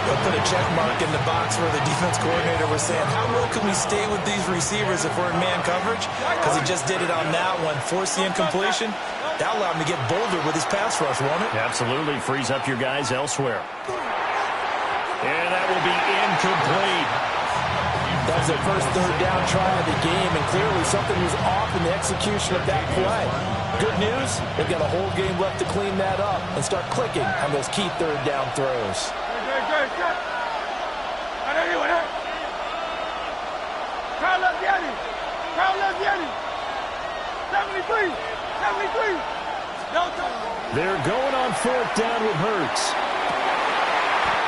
H: They'll put a check mark in the box where the defense coordinator was saying, how well can we stay with these receivers if we're in man coverage? Because he just did it on that one, forced the incompletion. That allowed him to get bolder with his pass rush, won't it?
G: Absolutely. Frees up your guys elsewhere. And that will be incomplete.
H: That was their first third down try of the game, and clearly something was off in the execution of that play. Good news, they've got a whole game left to clean that up and start clicking on those key third down throws.
G: They're going on fourth down with Hurts.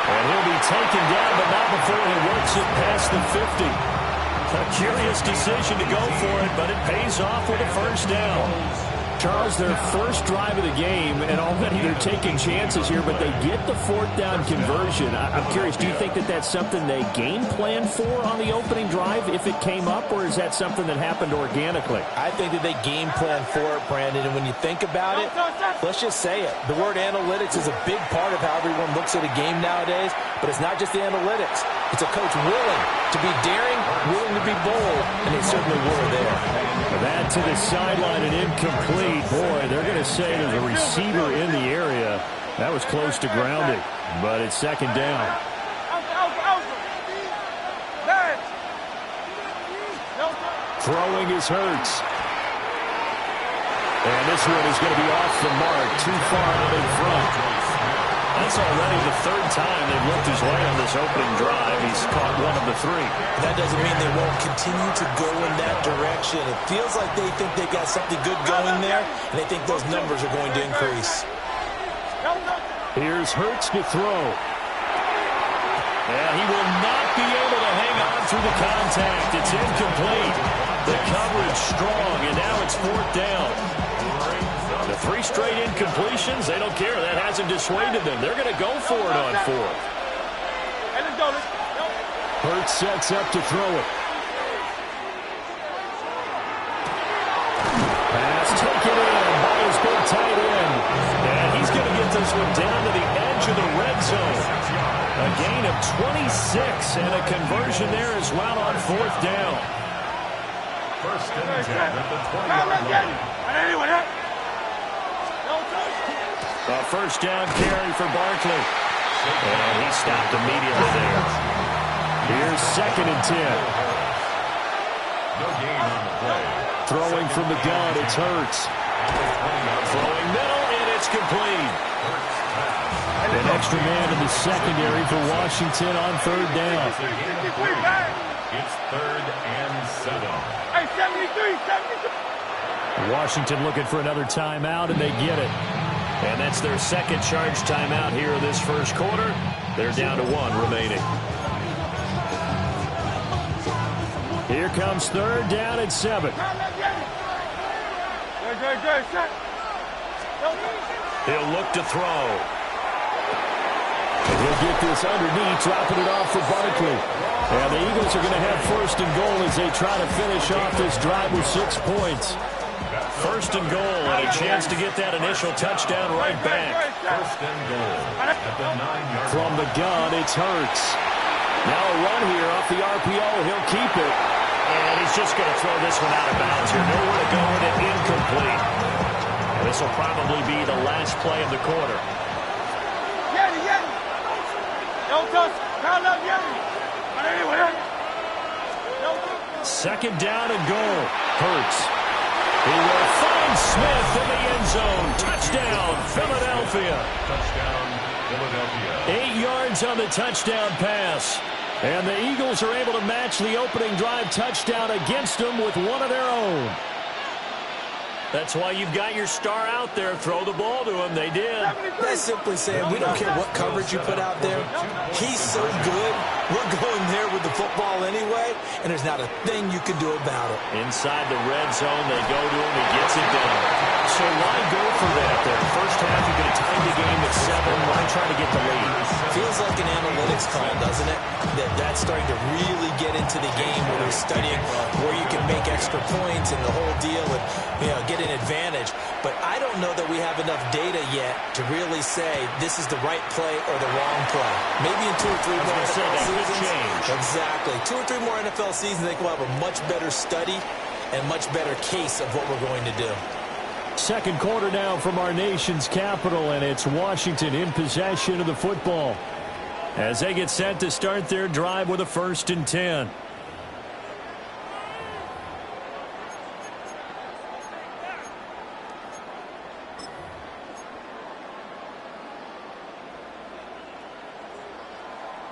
G: And he'll be taken down, but not before he works it past the 50. A curious decision to go for it, but it pays off with a first down. Charles, their first drive of the game, and already they're taking chances here, but they get the fourth down conversion. I'm curious, do you think that that's something they game planned for on the opening drive if it came up, or is that something that happened organically?
H: I think that they game planned for it, Brandon, and when you think about it, let's just say it. The word analytics is a big part of how everyone looks at a game nowadays, but it's not just the analytics. It's a coach willing to be daring, willing to be bold, and they certainly were there.
G: That to the sideline and incomplete. Boy, they're going to say there's a receiver in the area. That was close to grounding, but it's second down. Throwing is Hurts. And this one is going to be off the mark, too far out in front. That's already the third time they've looked his way on this opening drive. He's caught one of the 3.
H: That doesn't mean they won't continue to go in that direction. It feels like they think they got something good going there, and they think those numbers are going to increase.
G: Here's Hurts to throw. And he will not be able to hang on through the contact. It's incomplete. The coverage strong, and now it's fourth down. The 3 straight incompletions, they don't care. That hasn't dissuaded them. They're going to go for it on fourth. Hurts sets up to throw it. Pass taken in by his big tight end. And he's going to get this one down to the edge of the red zone. A gain of 26 and a conversion there as well on fourth down.
E: First and 10 at the 20-yard line.
G: A first down carry for Barkley. And he stopped immediately there. Here's second and 10.
E: No gain on the play.
G: Throwing from the gun, it's Hurts. Throwing middle, and it's complete. An extra man in the secondary for Washington on third down.
E: It's third and 7.
G: Washington looking for another timeout, and they get it. And that's their second charge timeout here in this first quarter. They're down to 1 remaining. Here comes third down at 7. He'll look to throw. And he'll get this underneath, dropping it off for Barkley. And the Eagles are going to have first and goal as they try to finish off this drive with 6 points. First and goal, and a chance to get that initial touchdown right back.
E: First and goal at the 9-yard line.
G: From the gun, it's Hurts. Now a run here off the RPO. He'll keep it. And he's just going to throw this one out of bounds here. Nowhere to go with it. Incomplete. And this will probably be the last play of the quarter. Second down and goal. Hurts. He will find Smith in the end zone. Touchdown, Philadelphia.
E: Touchdown, Philadelphia.
G: 8 yards on the touchdown pass. And the Eagles are able to match the opening drive touchdown against them with one of their own. That's why you've got your star out there. Throw the ball to him. They did.
H: That's simply saying we don't care what coverage you put out there. He's so good. We're going there with the football anyway, and there's not a thing you can do about it.
G: Inside the red zone, they go to him. He gets it done. So why go for that there? First half, you could have tied the game at 7. Why try to get the lead?
H: Feels like an analytics call, doesn't it? That's starting to really get into the game where they're studying where you can make extra points and the whole deal and, get an advantage. But I don't know that we have enough data yet to really say this is the right play or the wrong play. Maybe in 2 or 3 more NFL seasons. Exactly. 2 or 3 more NFL seasons, I think we'll have a much better study and much better case of what we're going to do.
G: Second quarter now from our nation's capital, and it's Washington in possession of the football as they get set to start their drive with a 1st and 10.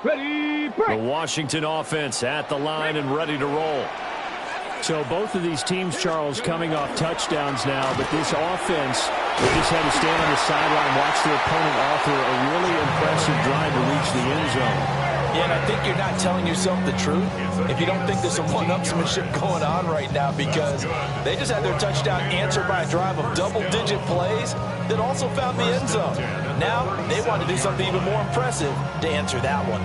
D: Ready, break.
G: The Washington offense at the line and ready to roll. So both of these teams, Charles, coming off touchdowns now, but this offense, they just had to stand on the sideline, watch their opponent offer a really impressive drive to reach the end zone.
H: Yeah, and I think you're not telling yourself the truth if you don't think there's some one-upsmanship going on right now, because they just had their touchdown answered by a drive of double-digit plays that also found the end zone. Now they want to do something even more impressive to answer that one.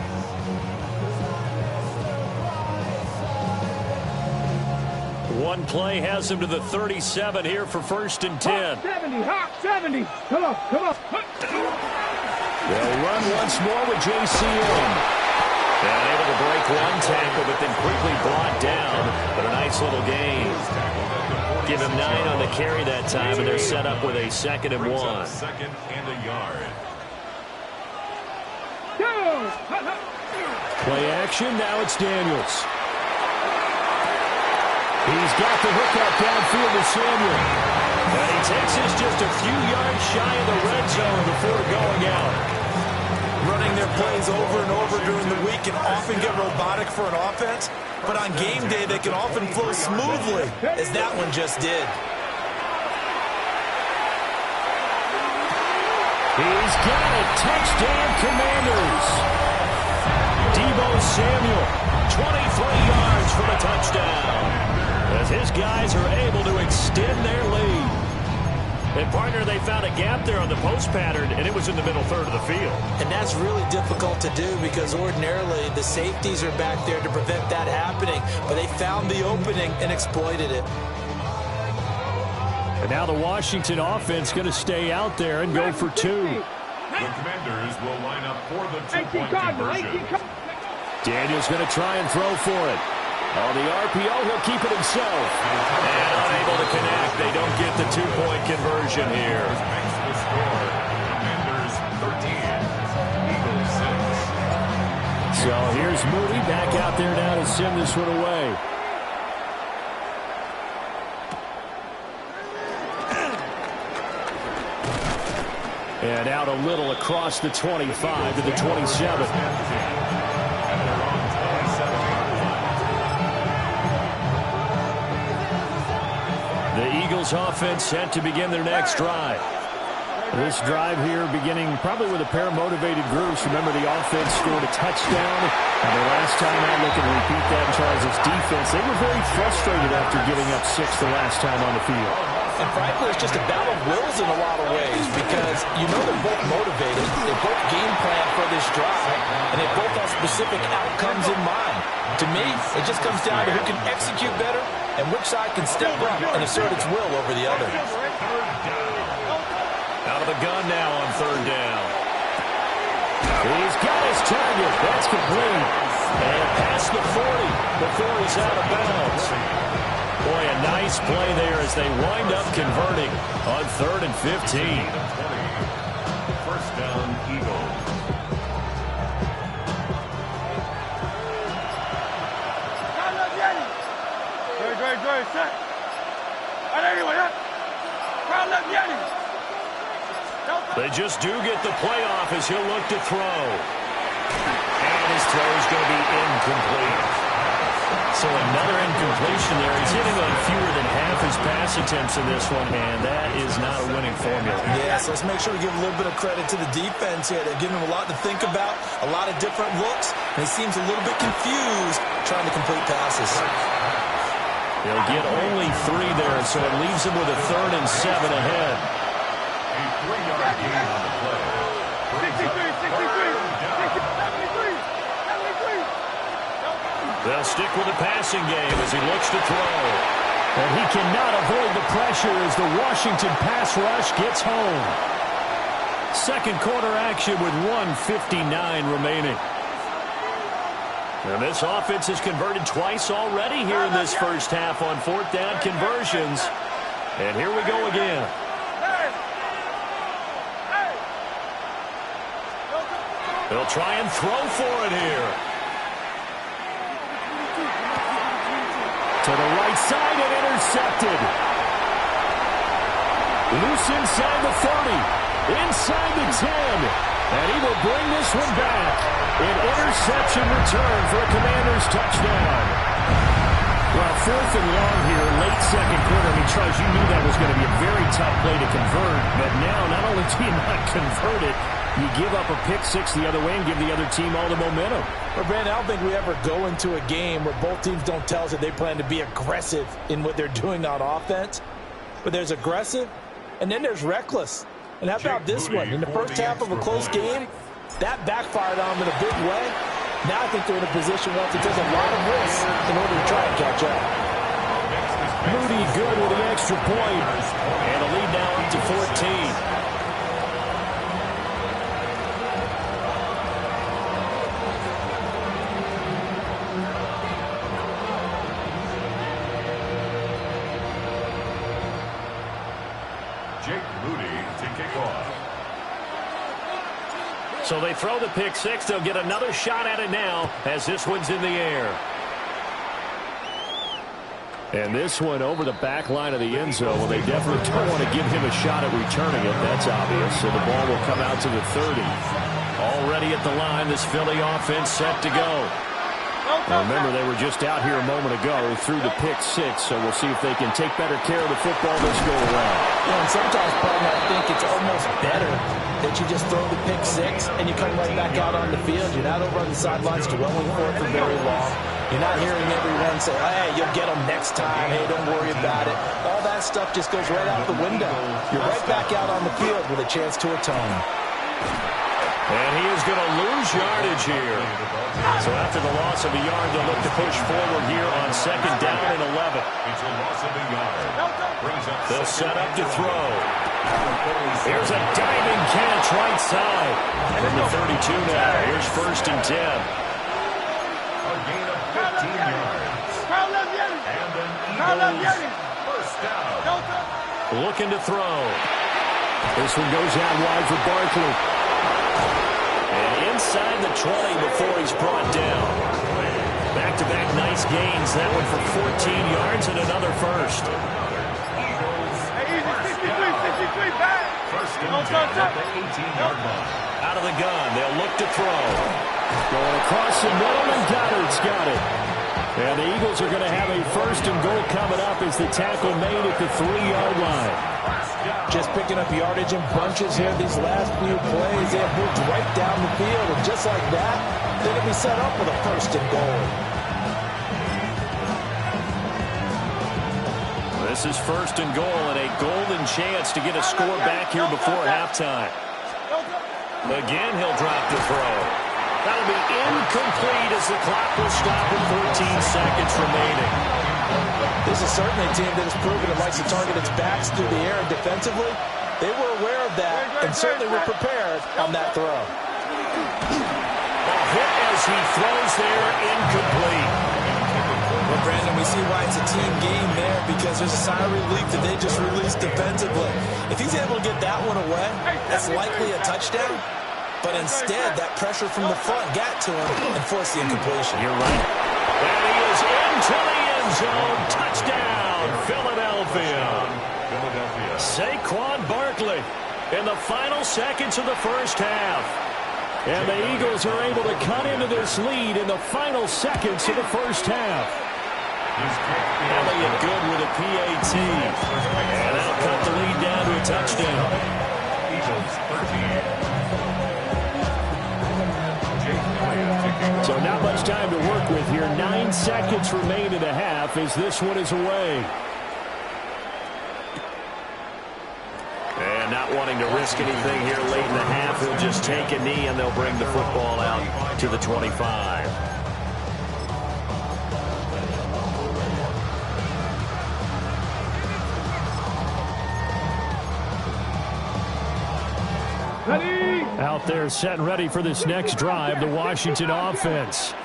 G: One play has them to the 37 here for 1st and 10.
D: Hawk 70, Hawk 70. Come on, come on.
G: They'll run once more with JCM. And able to break one tackle, but then quickly brought down. But a nice little gain. Give him 9 on the carry that time, and they're set up with a 2nd and 1.
E: Second and a yard.
G: Play action, now it's Daniels. He's got the hook up downfield to Samuel. And he takes us just a few yards shy of the red zone before going out.
H: Running their plays over and over during the week can often get robotic for an offense, but on game day they can often flow smoothly, as that one just did.
G: He's got it. Touchdown, Commanders. Deebo Samuel, 23 yards from a touchdown, as his guys are able to extend their lead. And, partner, they found a gap there on the post pattern, and it was in the middle third of the field.
H: And that's really difficult to do because ordinarily the safeties are back there to prevent that happening. But they found the opening and exploited it.
G: And now the Washington offense going to stay out there and go for 2.
E: The Commanders will line up for the 2-point conversion.
G: Daniels going to try and throw for it. On the RPO, he'll keep it himself. And unable to connect. They don't get the 2-point conversion here.
E: Makes the score. Commanders 13, Eagles 6.
G: So here's Moody back out there now to send this one away. And out a little across the 25 to the 27. The Eagles offense set to begin their next drive. This drive here beginning probably with a pair of motivated groups. Remember, the offense scored a touchdown. And the last time out, look and repeat that, Charles' defense. They were very frustrated after giving up 6 the last time on the field.
H: And frankly, it's just a battle of wills in a lot of ways because they're both motivated. They both game plan for this drive, and they both have specific outcomes in mind. To me, it just comes down to who can execute better and which side can step up and assert its will over the other.
G: Out of the gun now on 3rd down. He's got his target. That's complete. And past the 40 before he's out of bounds. Boy, a nice play there as they wind up converting on 3rd and 15.
E: 1st down, Eagles.
D: Set.
G: They just do get the playoff as he'll look to throw. And his throw is going to be incomplete.
I: So another incompletion there. He's hitting on fewer than half his pass attempts in this one, and that is not a winning formula.
H: Yeah, so let's make sure we give a little bit of credit to the defense here. They're giving him a lot to think about, a lot of different looks, and he seems a little bit confused trying to complete passes.
G: They'll get only 3 there, so it leaves him with a 3rd and 7 ahead.
E: A 3-yard gain on the play.
D: 63.
G: They'll stick with the passing game as he looks to throw. And he cannot avoid the pressure as the Washington pass rush gets home. Second quarter action with 1:59 remaining. And this offense has converted twice already here in this first half on 4th down conversions. And here we go again. They'll try and throw for it here. To the right side and intercepted. Loose inside the 30. Inside the 10. And he will bring this one back. An interception return for a Commanders touchdown. Well, 4th and long here, late second quarter. I mean, Charles, you knew that was going to be a very tough play to convert. But now, not only do you not convert it, you give up a pick 6 the other way and give the other team all the momentum.
H: Well, Brandon, I don't think we ever go into a game where both teams don't tell us that they plan to be aggressive in what they're doing on offense. But there's aggressive, and then there's reckless. And how about this one? In the first half of a close game, that backfired on them in a big way. Now I think they're in a position where they take a lot of risks in order to try and catch up.
G: Moody good with the extra point. And a lead now up to 14. So they throw the pick 6. They'll get another shot at it now as this one's in the air. And this one over the back line of the end zone. Well, they definitely don't want to give him a shot at returning it. That's obvious. So the ball will come out to the 30. Already at the line, this Philly offense set to go. Well, remember, they were just out here a moment ago through the pick 6, so we'll see if they can take better care of the football this go around.
H: Yeah, and sometimes, partner, I think it's almost better that you just throw the pick 6 and you come right back out on the field. You're not over on the sidelines dwelling for it for very long. You're not hearing everyone say, hey, you'll get them next time. Hey, don't worry about it. All that stuff just goes right out the window. You're right back out on the field with a chance to atone.
G: And he is going to lose yardage here. So after the loss of a yard, they'll look to push forward here on 2nd down and 11.
E: It's a loss of a yard.
G: They'll set up to throw. Here's a diving catch right side. From the 32 now. Here's 1st and 10.
E: A gain of 15 yards. And an Eagles first down.
G: Looking to throw. This one goes out wide for Barkley. And inside the 20 before he's brought down. Back-to-back nice gains. That one for 14 yards and another first.
E: First and 10 at the 18-yard line.
G: Out of the gun, they'll look to throw. Going across the middle, and Goddard's got it. And the Eagles are going to have a 1st and goal coming up as the tackle made at the 3-yard line.
H: Just picking up yardage in bunches here these last few plays. They have moved right down the field, and just like that, they're going to be set up with a 1st and goal.
G: This is 1st and goal and a golden chance to get a score back here before halftime. Again, he'll drop the throw. That'll be incomplete as the clock will stop with 14 seconds remaining.
H: This is certainly a team that has proven it likes to target its backs through the air, and defensively, they were aware of that and certainly were prepared on that throw.
G: A hit as he throws there, incomplete.
H: Well, Brandon, we see why it's a team game there, because there's a sigh of relief that they just released defensively. If he's able to get that one away, that's likely a touchdown. But instead, that pressure from the front got to him and forced the incompletion.
G: You're right. And he is into the end zone. Touchdown, Philadelphia. Saquon Barkley in the final seconds of the first half. And the Eagles are able to cut into this lead in the final seconds of the first half.
I: Elliott good with a PAT. And that'll cut the lead down to a touchdown.
E: Eagles 13.
G: So not much time to work with here. 9 seconds remain in the half as this one is away. And not wanting to risk anything here late in the half, he'll just take a knee and they'll bring the football out to the 25. Out there set and ready for this next drive, the Washington offense.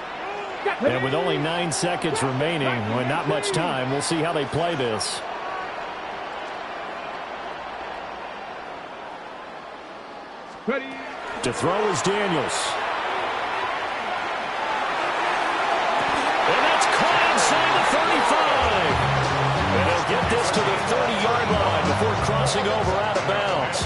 G: And with only 9 seconds remaining, well, not much time, we'll see how they play this. To throw is Daniels. And that's caught inside the 35. And he'll get this to the 30-yard line before crossing over out of bounds.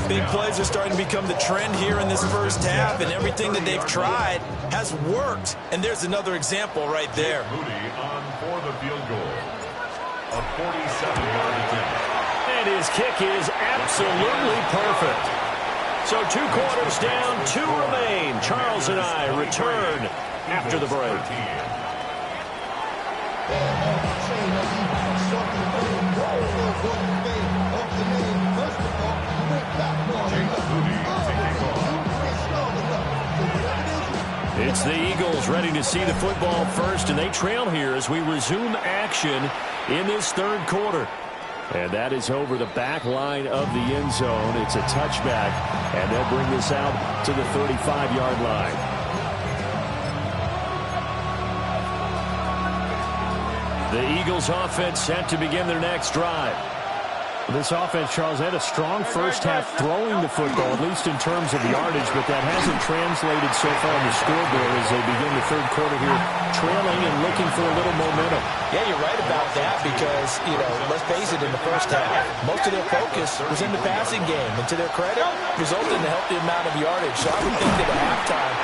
H: Big plays are starting to become the trend here in this first half, and everything that they've tried has worked. And there's another example right there.
E: Moody on for the field goal. A 47-yard attempt.
G: And his kick is absolutely perfect. So 2 quarters down, 2 remain. Charles and I return after the break. It's the Eagles ready to see the football first, and they trail here as we resume action in this third quarter. And that is over the back line of the end zone. It's a touchback, and they'll bring this out to the 35-yard line. The Eagles offense set to begin their next drive. This offense, Charles, had a strong first half throwing the football, at least in terms of yardage, but that hasn't translated so far on the scoreboard as they begin the third quarter here, trailing and looking for a little momentum.
H: Yeah, you're right about that because, let's face it, in the first half, most of their focus was in the passing game. And to their credit, resulted in a healthy amount of yardage. So I would think that at halftime,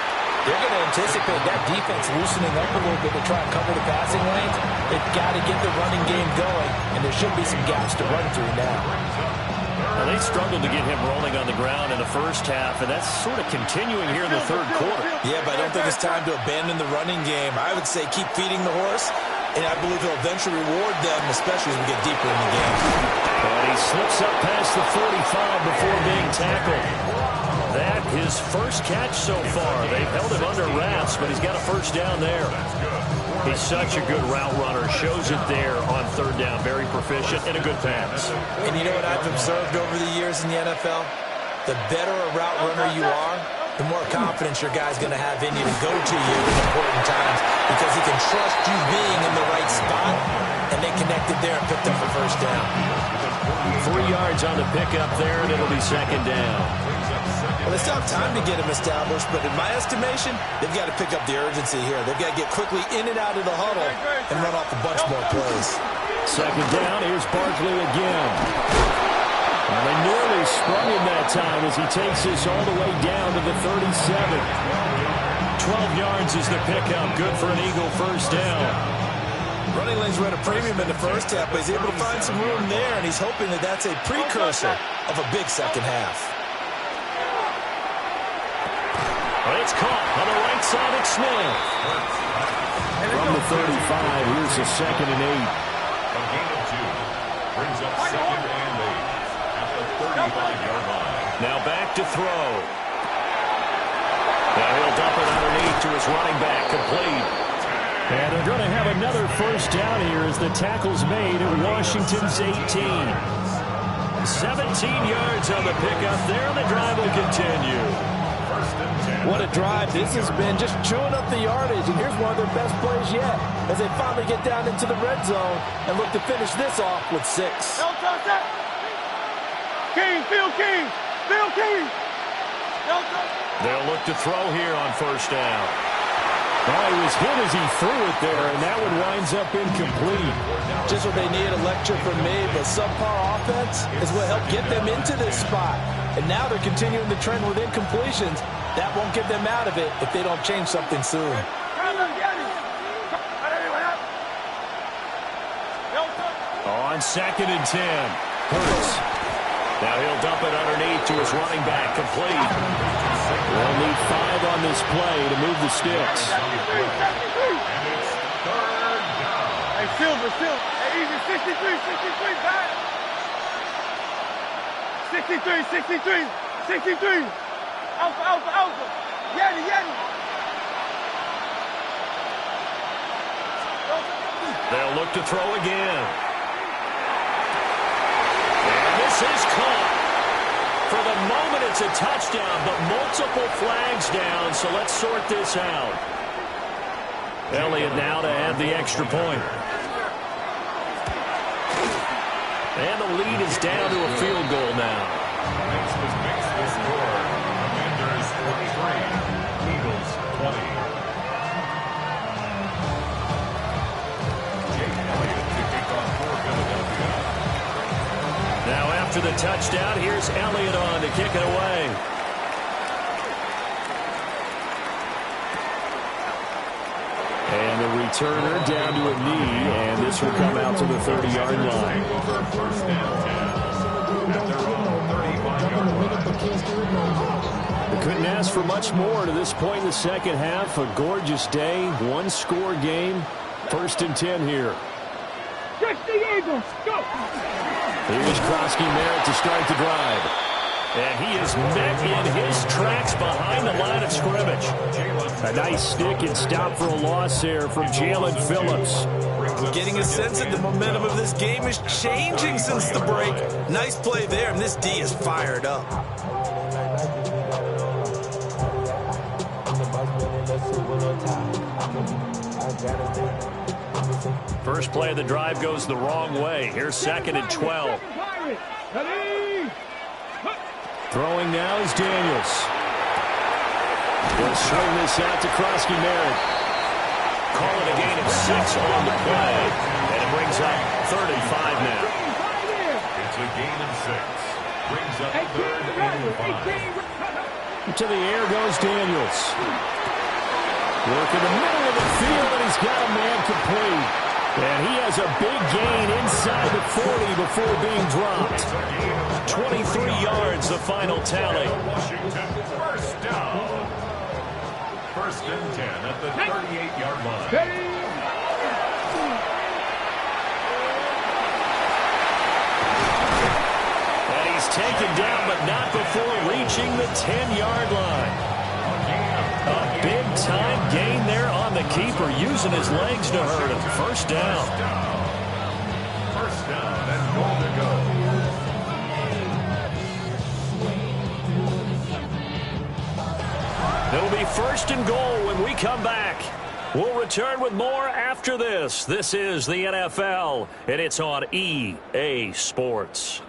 H: they're going to anticipate that defense loosening up a little bit to try and cover the passing lanes. They've got to get the running game going, and there should be some gaps to run through now.
G: Well, they struggled to get him rolling on the ground in the first half, and that's sort of continuing here in the third quarter.
H: Yeah, but I don't think it's time to abandon the running game. I would say keep feeding the horse, and I believe he'll eventually reward them, especially as we get deeper in the game.
G: And he slips up past the 45 before being tackled. That his first catch so far. They've held him under wraps, but he's got a first down there. He's such a good route runner. Shows it there on third down. Very proficient and a good pass.
H: And you know what I've observed over the years in the NFL? The better a route runner you are, the more confidence your guy's going to have in you to go to you in important times because he can trust you being in the right spot, and they connected there and picked up the first down.
G: 3 yards on the pickup there, and it'll be second down.
H: Well, they still have time to get him established, but in my estimation, they've got to pick up the urgency here. They've got to get quickly in and out of the huddle and run off a bunch more plays.
G: Second down, here's Barkley again. And they nearly sprung him that time as he takes this all the way down to the 37. 12 yards is the pickup. Good for an Eagle first down.
H: Running lanes were at a premium in the first half, but he's able to find some room there, and he's hoping that that's a precursor of a big second half.
G: It's caught on the right side at Smith. From the 35, here's a 2nd and 8.
E: A gain of 2 brings up 2nd and 8 at the 35-yard line.
G: Now back to throw. Now he'll dump it underneath to his running back, complete. And they're going to have another first down here as the tackle's made at Washington's 18. 17 yards on the pickup there, and the drive will continue.
H: What a drive this has been, just chewing up the yardage, and here's one of their best plays yet as they finally get down into the red zone and look to finish this off with 6.
D: King, Phil King, Phil King.
G: They'll look to throw here on first down. Well, he was hit as he threw it there, and that one winds up incomplete.
H: Just what they need, a lecture from me, but subpar offense is what helped get them into this spot. And now they're continuing the trend with incompletions. That won't get them out of it if they don't change something soon.
G: On 2nd and 10. Hurts. Now he'll dump it underneath to his running back. Complete. They'll need 5 on this play to move the sticks.
D: Hey, Silver. Hey, easy. 63, back. 63. Alpha. Yeti.
G: They'll look to throw again. And this is caught. For the moment, it's a touchdown, but multiple flags down, so let's sort this out. Elliott now to add the extra point. And the lead is down to a field goal now.
E: Makes the score. Commanders 43, Eagles 20.
G: Now after the touchdown, here's Elliott on to kick it away. And the returner down to a knee, and this will come out to the 30-yard line.
E: Over 1st and 10 at their own 35-yard line.
G: They couldn't ask for much more to this point in the second half. A gorgeous day, one-score game. 1st and 10 here.
D: Catch the Eagles. Go.
G: Here's Krosky-Merritt to start the drive. And he is met in his tracks behind the line of scrimmage. A nice stick and stop for a loss there from Jalen Phillips.
H: Getting a sense that the momentum of this game is changing since the break. Nice play there, and this D is fired up.
G: First play of the drive goes the wrong way. Here's 2nd and 12. Throwing now is Daniels. He'll swing this out to Krosky-Merritt. Call it a gain of 6 on the play. And it brings up 3rd and 5 now.
E: It's a gain of 6. Brings up 3rd and 5.
G: To the air goes Daniels. Work in the middle of the field, and he's got a man complete. And he has a big gain inside the 40 before being dropped. 23 yards, the final tally.
E: Washington, 1st down. 1st and 10 at the 38-yard line.
G: And he's taken down, but not before reaching the 10-yard line. A big-time gain there on the keeper, using his legs to hurt him. 1st down.
E: 1st down and goal to go.
G: It'll be 1st and goal when we come back. We'll return with more after this. This is the NFL, and it's on EA Sports.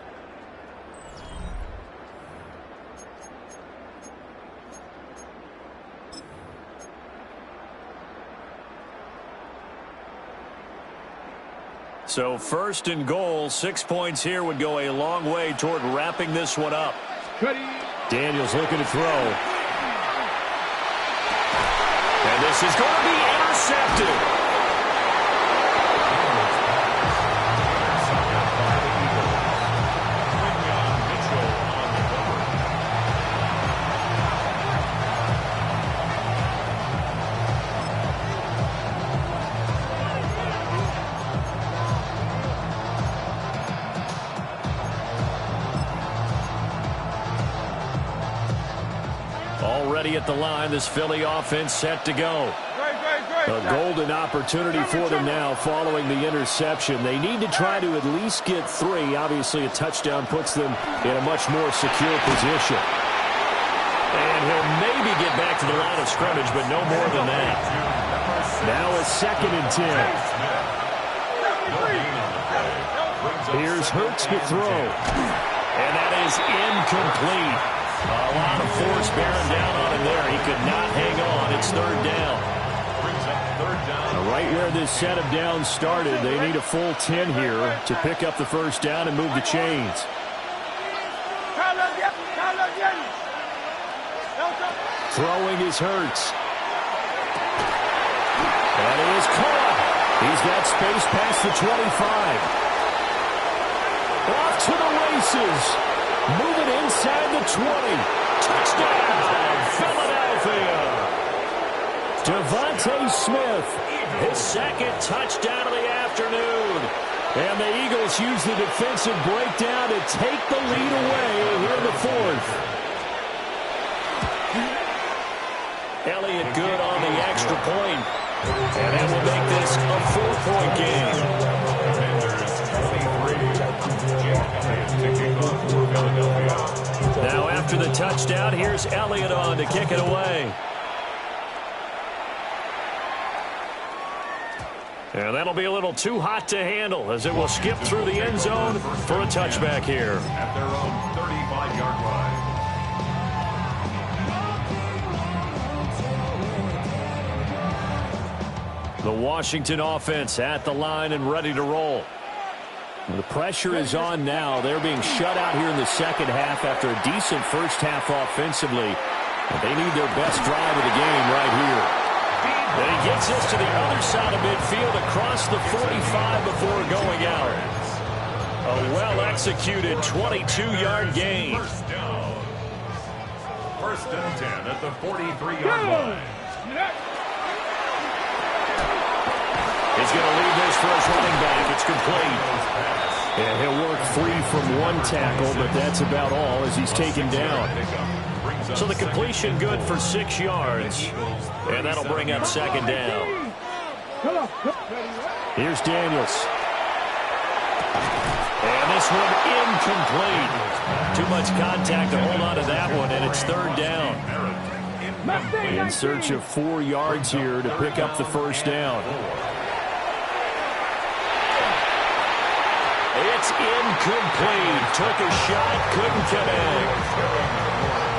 G: So 1st and goal, 6 points here would go a long way toward wrapping this one up. Daniels looking to throw. And this is going to be intercepted. Already at the line, this Philly offense set to go. A golden opportunity for them now following the interception. They need to try to at least get 3. Obviously, a touchdown puts them in a much more secure position. And he'll maybe get back to the line of scrimmage, but no more than that. Now it's 2nd and 10. Here's Hurts to throw. And that is incomplete. A lot of force bearing down on him there. He could not hang on. It's 3rd down. Right where this set of downs started, they need a full 10 here to pick up the 1st down and move the chains. Throwing is Hurts. And he is caught. He's got space past the 25. Off to the races. Moving inside the 20. Touchdown, Philadelphia. Devontae Smith, his second touchdown of the afternoon. And the Eagles use the defensive breakdown to take the lead away here in the fourth. Elliott good on the extra point. And that will make this a 4-point game. Now after the touchdown, here's Elliott on to kick it away. And that'll be a little too hot to handle as it will skip through the end zone for a touchback here.
E: At their own 35-yard line.
G: The Washington offense at the line and ready to roll. The pressure is on now. They're being shut out here in the second half after a decent first half offensively. But they need their best drive of the game right here. And he gets us to the other side of midfield across the 45 before going out. A well-executed 22-yard gain.
E: First down. First and 10 at the 43-yard line.
G: He's going to leave this for his running back. It's complete. And he'll work free from one tackle, but that's about all as he's taken down. So the completion good for 6 yards. And that'll bring up second down. Here's Daniels. And this one incomplete. Too much contact to hold on to that one, and it's third down. In search of 4 yards here to pick up the first down. It's incomplete. Took a shot, couldn't connect.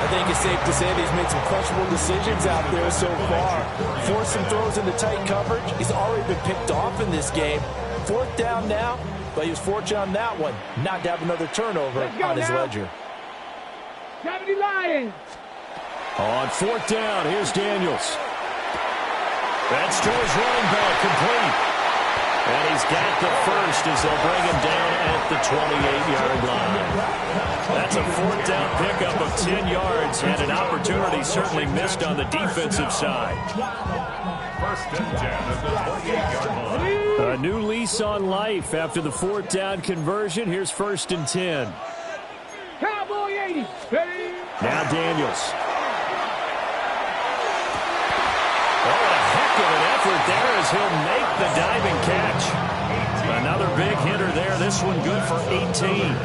H: I think it's safe to say that he's made some questionable decisions out there so far. Forced some throws into tight coverage. He's already been picked off in this game. Fourth down now, but he was fortunate on that one. Not to have another turnover on his ledger.
G: On fourth down, here's Daniels. That's to his running back, complete. And he's got the first as they'll bring him down at the 28-yard line. That's a fourth down pickup of 10 yards and an opportunity certainly missed on the defensive side.
E: First and 10 at the 28-yard line.
G: A new lease on life after the fourth down conversion. Here's first and 10.
D: Cowboy 80.
G: Now Daniels. Of an effort there as he'll make the diving catch. Another big hitter there. This one good for 18.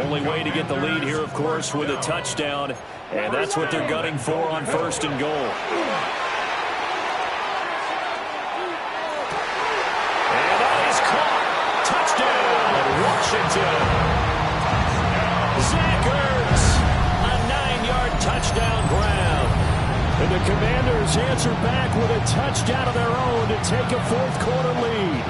G: Only way to get the lead here, of course, with a touchdown. And that's what they're gunning for on first and goal. And that is caught. Touchdown, Washington. Zach Ertz, a 9-yard touchdown grab. And the Commanders answer back with a touchdown of their own to take a fourth-quarter lead.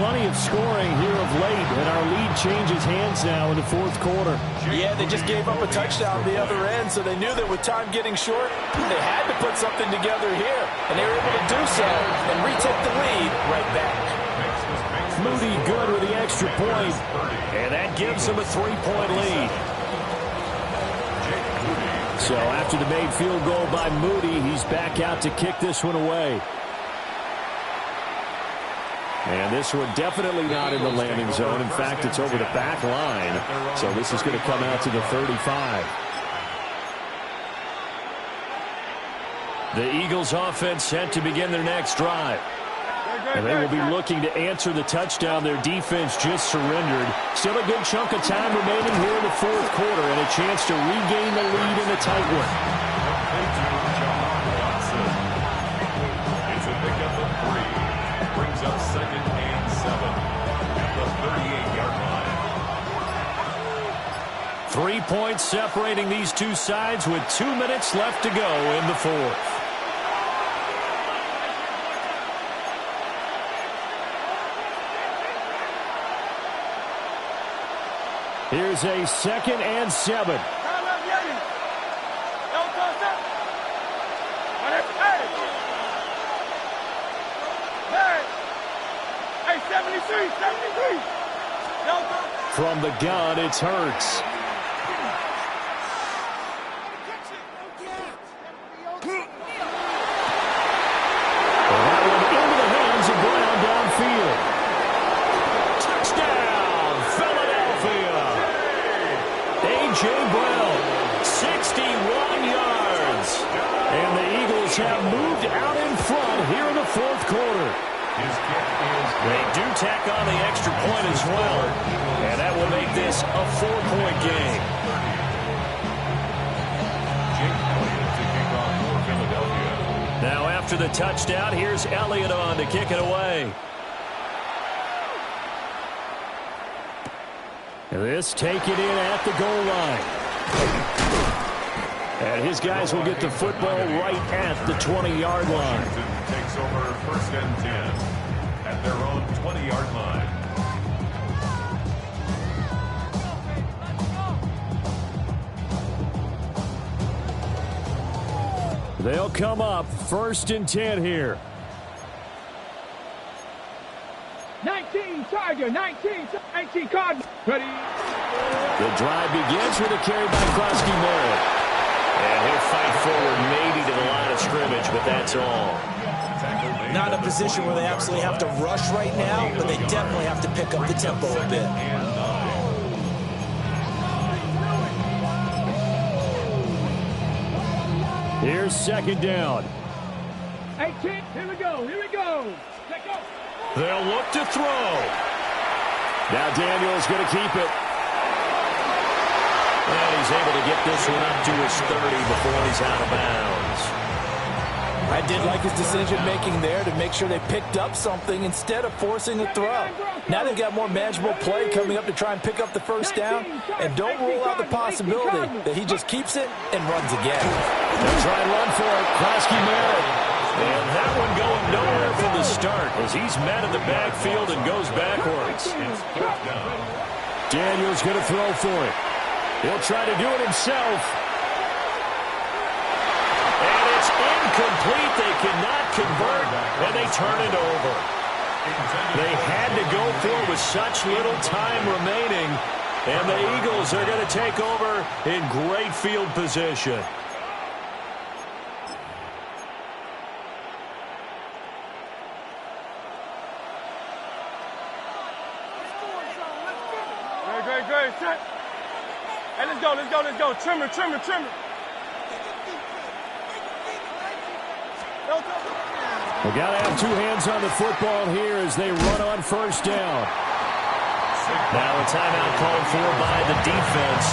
G: Plenty of scoring here of late, and our lead changes hands now in the fourth quarter.
H: Yeah, they just gave up a touchdown the other end, so they knew that with time getting short, they had to put something together here. And they were able to do so and retake the lead right back.
G: Moody good with the extra point, and that gives them a 3-point lead. So after the made field goal by Moody, he's back out to kick this one away. And this one definitely not in the landing zone. In fact, it's over the back line. So this is going to come out to the 35. The Eagles offense set to begin their next drive. And they will be looking to answer the touchdown their defense just surrendered. Still a good chunk of time remaining here in the fourth quarter and a chance to regain the lead in a tight one.
E: It's a pickup of 3. Brings up second and 7 at the 38-yard line.
G: 3 points separating these two sides with 2 minutes left to go in the fourth. Here's a 2nd and 7. From the gun, it's Hurts. That one into the hands of Brown downfield. Touchdown, Philadelphia. A.J. Brown, 61 yards. And the Eagles have moved out in front here in the fourth quarter. They do tack on the extra point as well. And that will make this a 4-point game. Now after the touchdown, here's Elliott on to kick it away. This taken in at the goal line. And his guys will get the football right at the 20-yard line.
E: Washington takes over 1st and 10 at their own 20-yard line.
G: They'll come up 1st and 10 here.
D: 19 Tiger, 19 Card. Ready.
G: The drive begins with a carry by Krosky Merritt. And he'll fight forward maybe to the line of scrimmage, but that's all.
H: Not a position where they absolutely have to rush right now, but they definitely have to pick up the tempo a bit.
G: Here's 2nd down.
D: 18, here we go, here we go. Let go.
G: They'll look to throw. Now Daniel's going to keep it. And he's able to get this one up to his 30 before he's out of bounds.
H: I did like his decision-making there to make sure they picked up something instead of forcing a throw. Now they've got more manageable play coming up to try and pick up the 1st down. And don't rule out the possibility that he just keeps it and runs again.
G: They'll try and run for it. Krosky Merritt. And that one going nowhere from the start as he's met in the backfield and goes backwards. Daniel's going to throw for it. He'll try to do it himself. And it's incomplete. They cannot convert, and they turn it over. They had to go for it with such little time remaining, and the Eagles are going to take over in great field position.
D: Great, set. Hey, let's go. Trimmer.
G: We got to have 2 hands on the football here as they run on 1st down. Now a timeout called for by the defense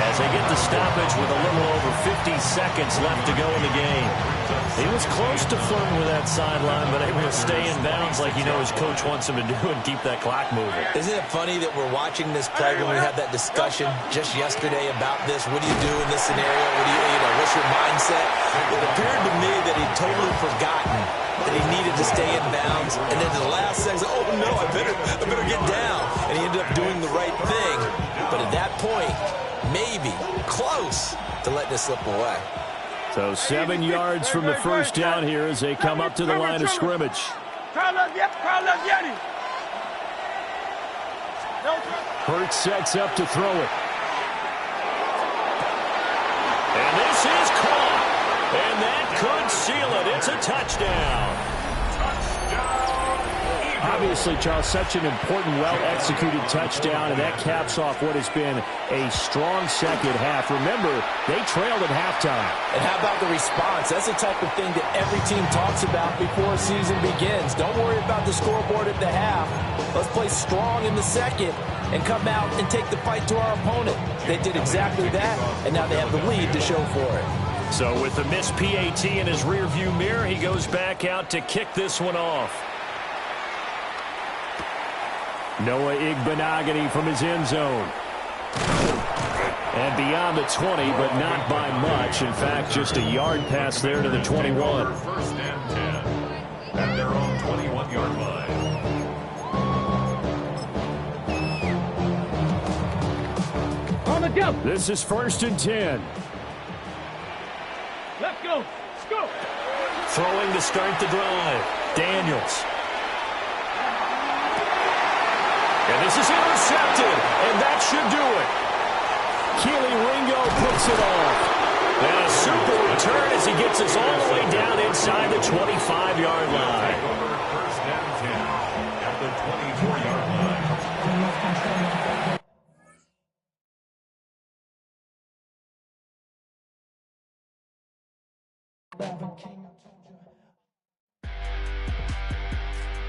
G: as they get the stoppage with a little over 50 seconds left to go in the game. He was close to flirting with that sideline, but able to stay in bounds like his coach wants him to do and keep that clock moving.
H: Isn't it funny that we're watching this play when we had that discussion just yesterday about this? What do you do in this scenario? What's your mindset? It appeared to me that he'd totally forgotten that he needed to stay in bounds, and then to the last second, oh no, I better get down. And he ended up doing the right thing. But at that point, maybe close to letting it slip away.
G: So 7 yards from the 1st down here as they come up to the line of scrimmage. Hurts sets up to throw it. And this is caught. And that could seal it. It's a touchdown. Obviously, Charles, such an important, well-executed touchdown, and that caps off what has been a strong second half. Remember, they trailed at halftime.
H: And how about the response? That's the type of thing that every team talks about before a season begins. Don't worry about the scoreboard at the half. Let's play strong in the second and come out and take the fight to our opponent. They did exactly that, and now they have the lead to show for it.
G: So with the missed PAT in his rearview mirror, he goes back out to kick this one off. Noah Igbenogany from his end zone. And beyond the 20, but not by much. In fact, just a yard pass there to the 21.
E: 1st and 10 at their own 21-yard line.
D: On the jump.
G: This is 1st and 10.
D: Let's go.
G: Throwing to start the drive. Daniels. And this is intercepted, and that should do it. Keely Ringo puts it off. And a super return as he gets us all the way down inside the 25-yard line.
E: First and 10 at the 24-yard line.
F: King, I told you.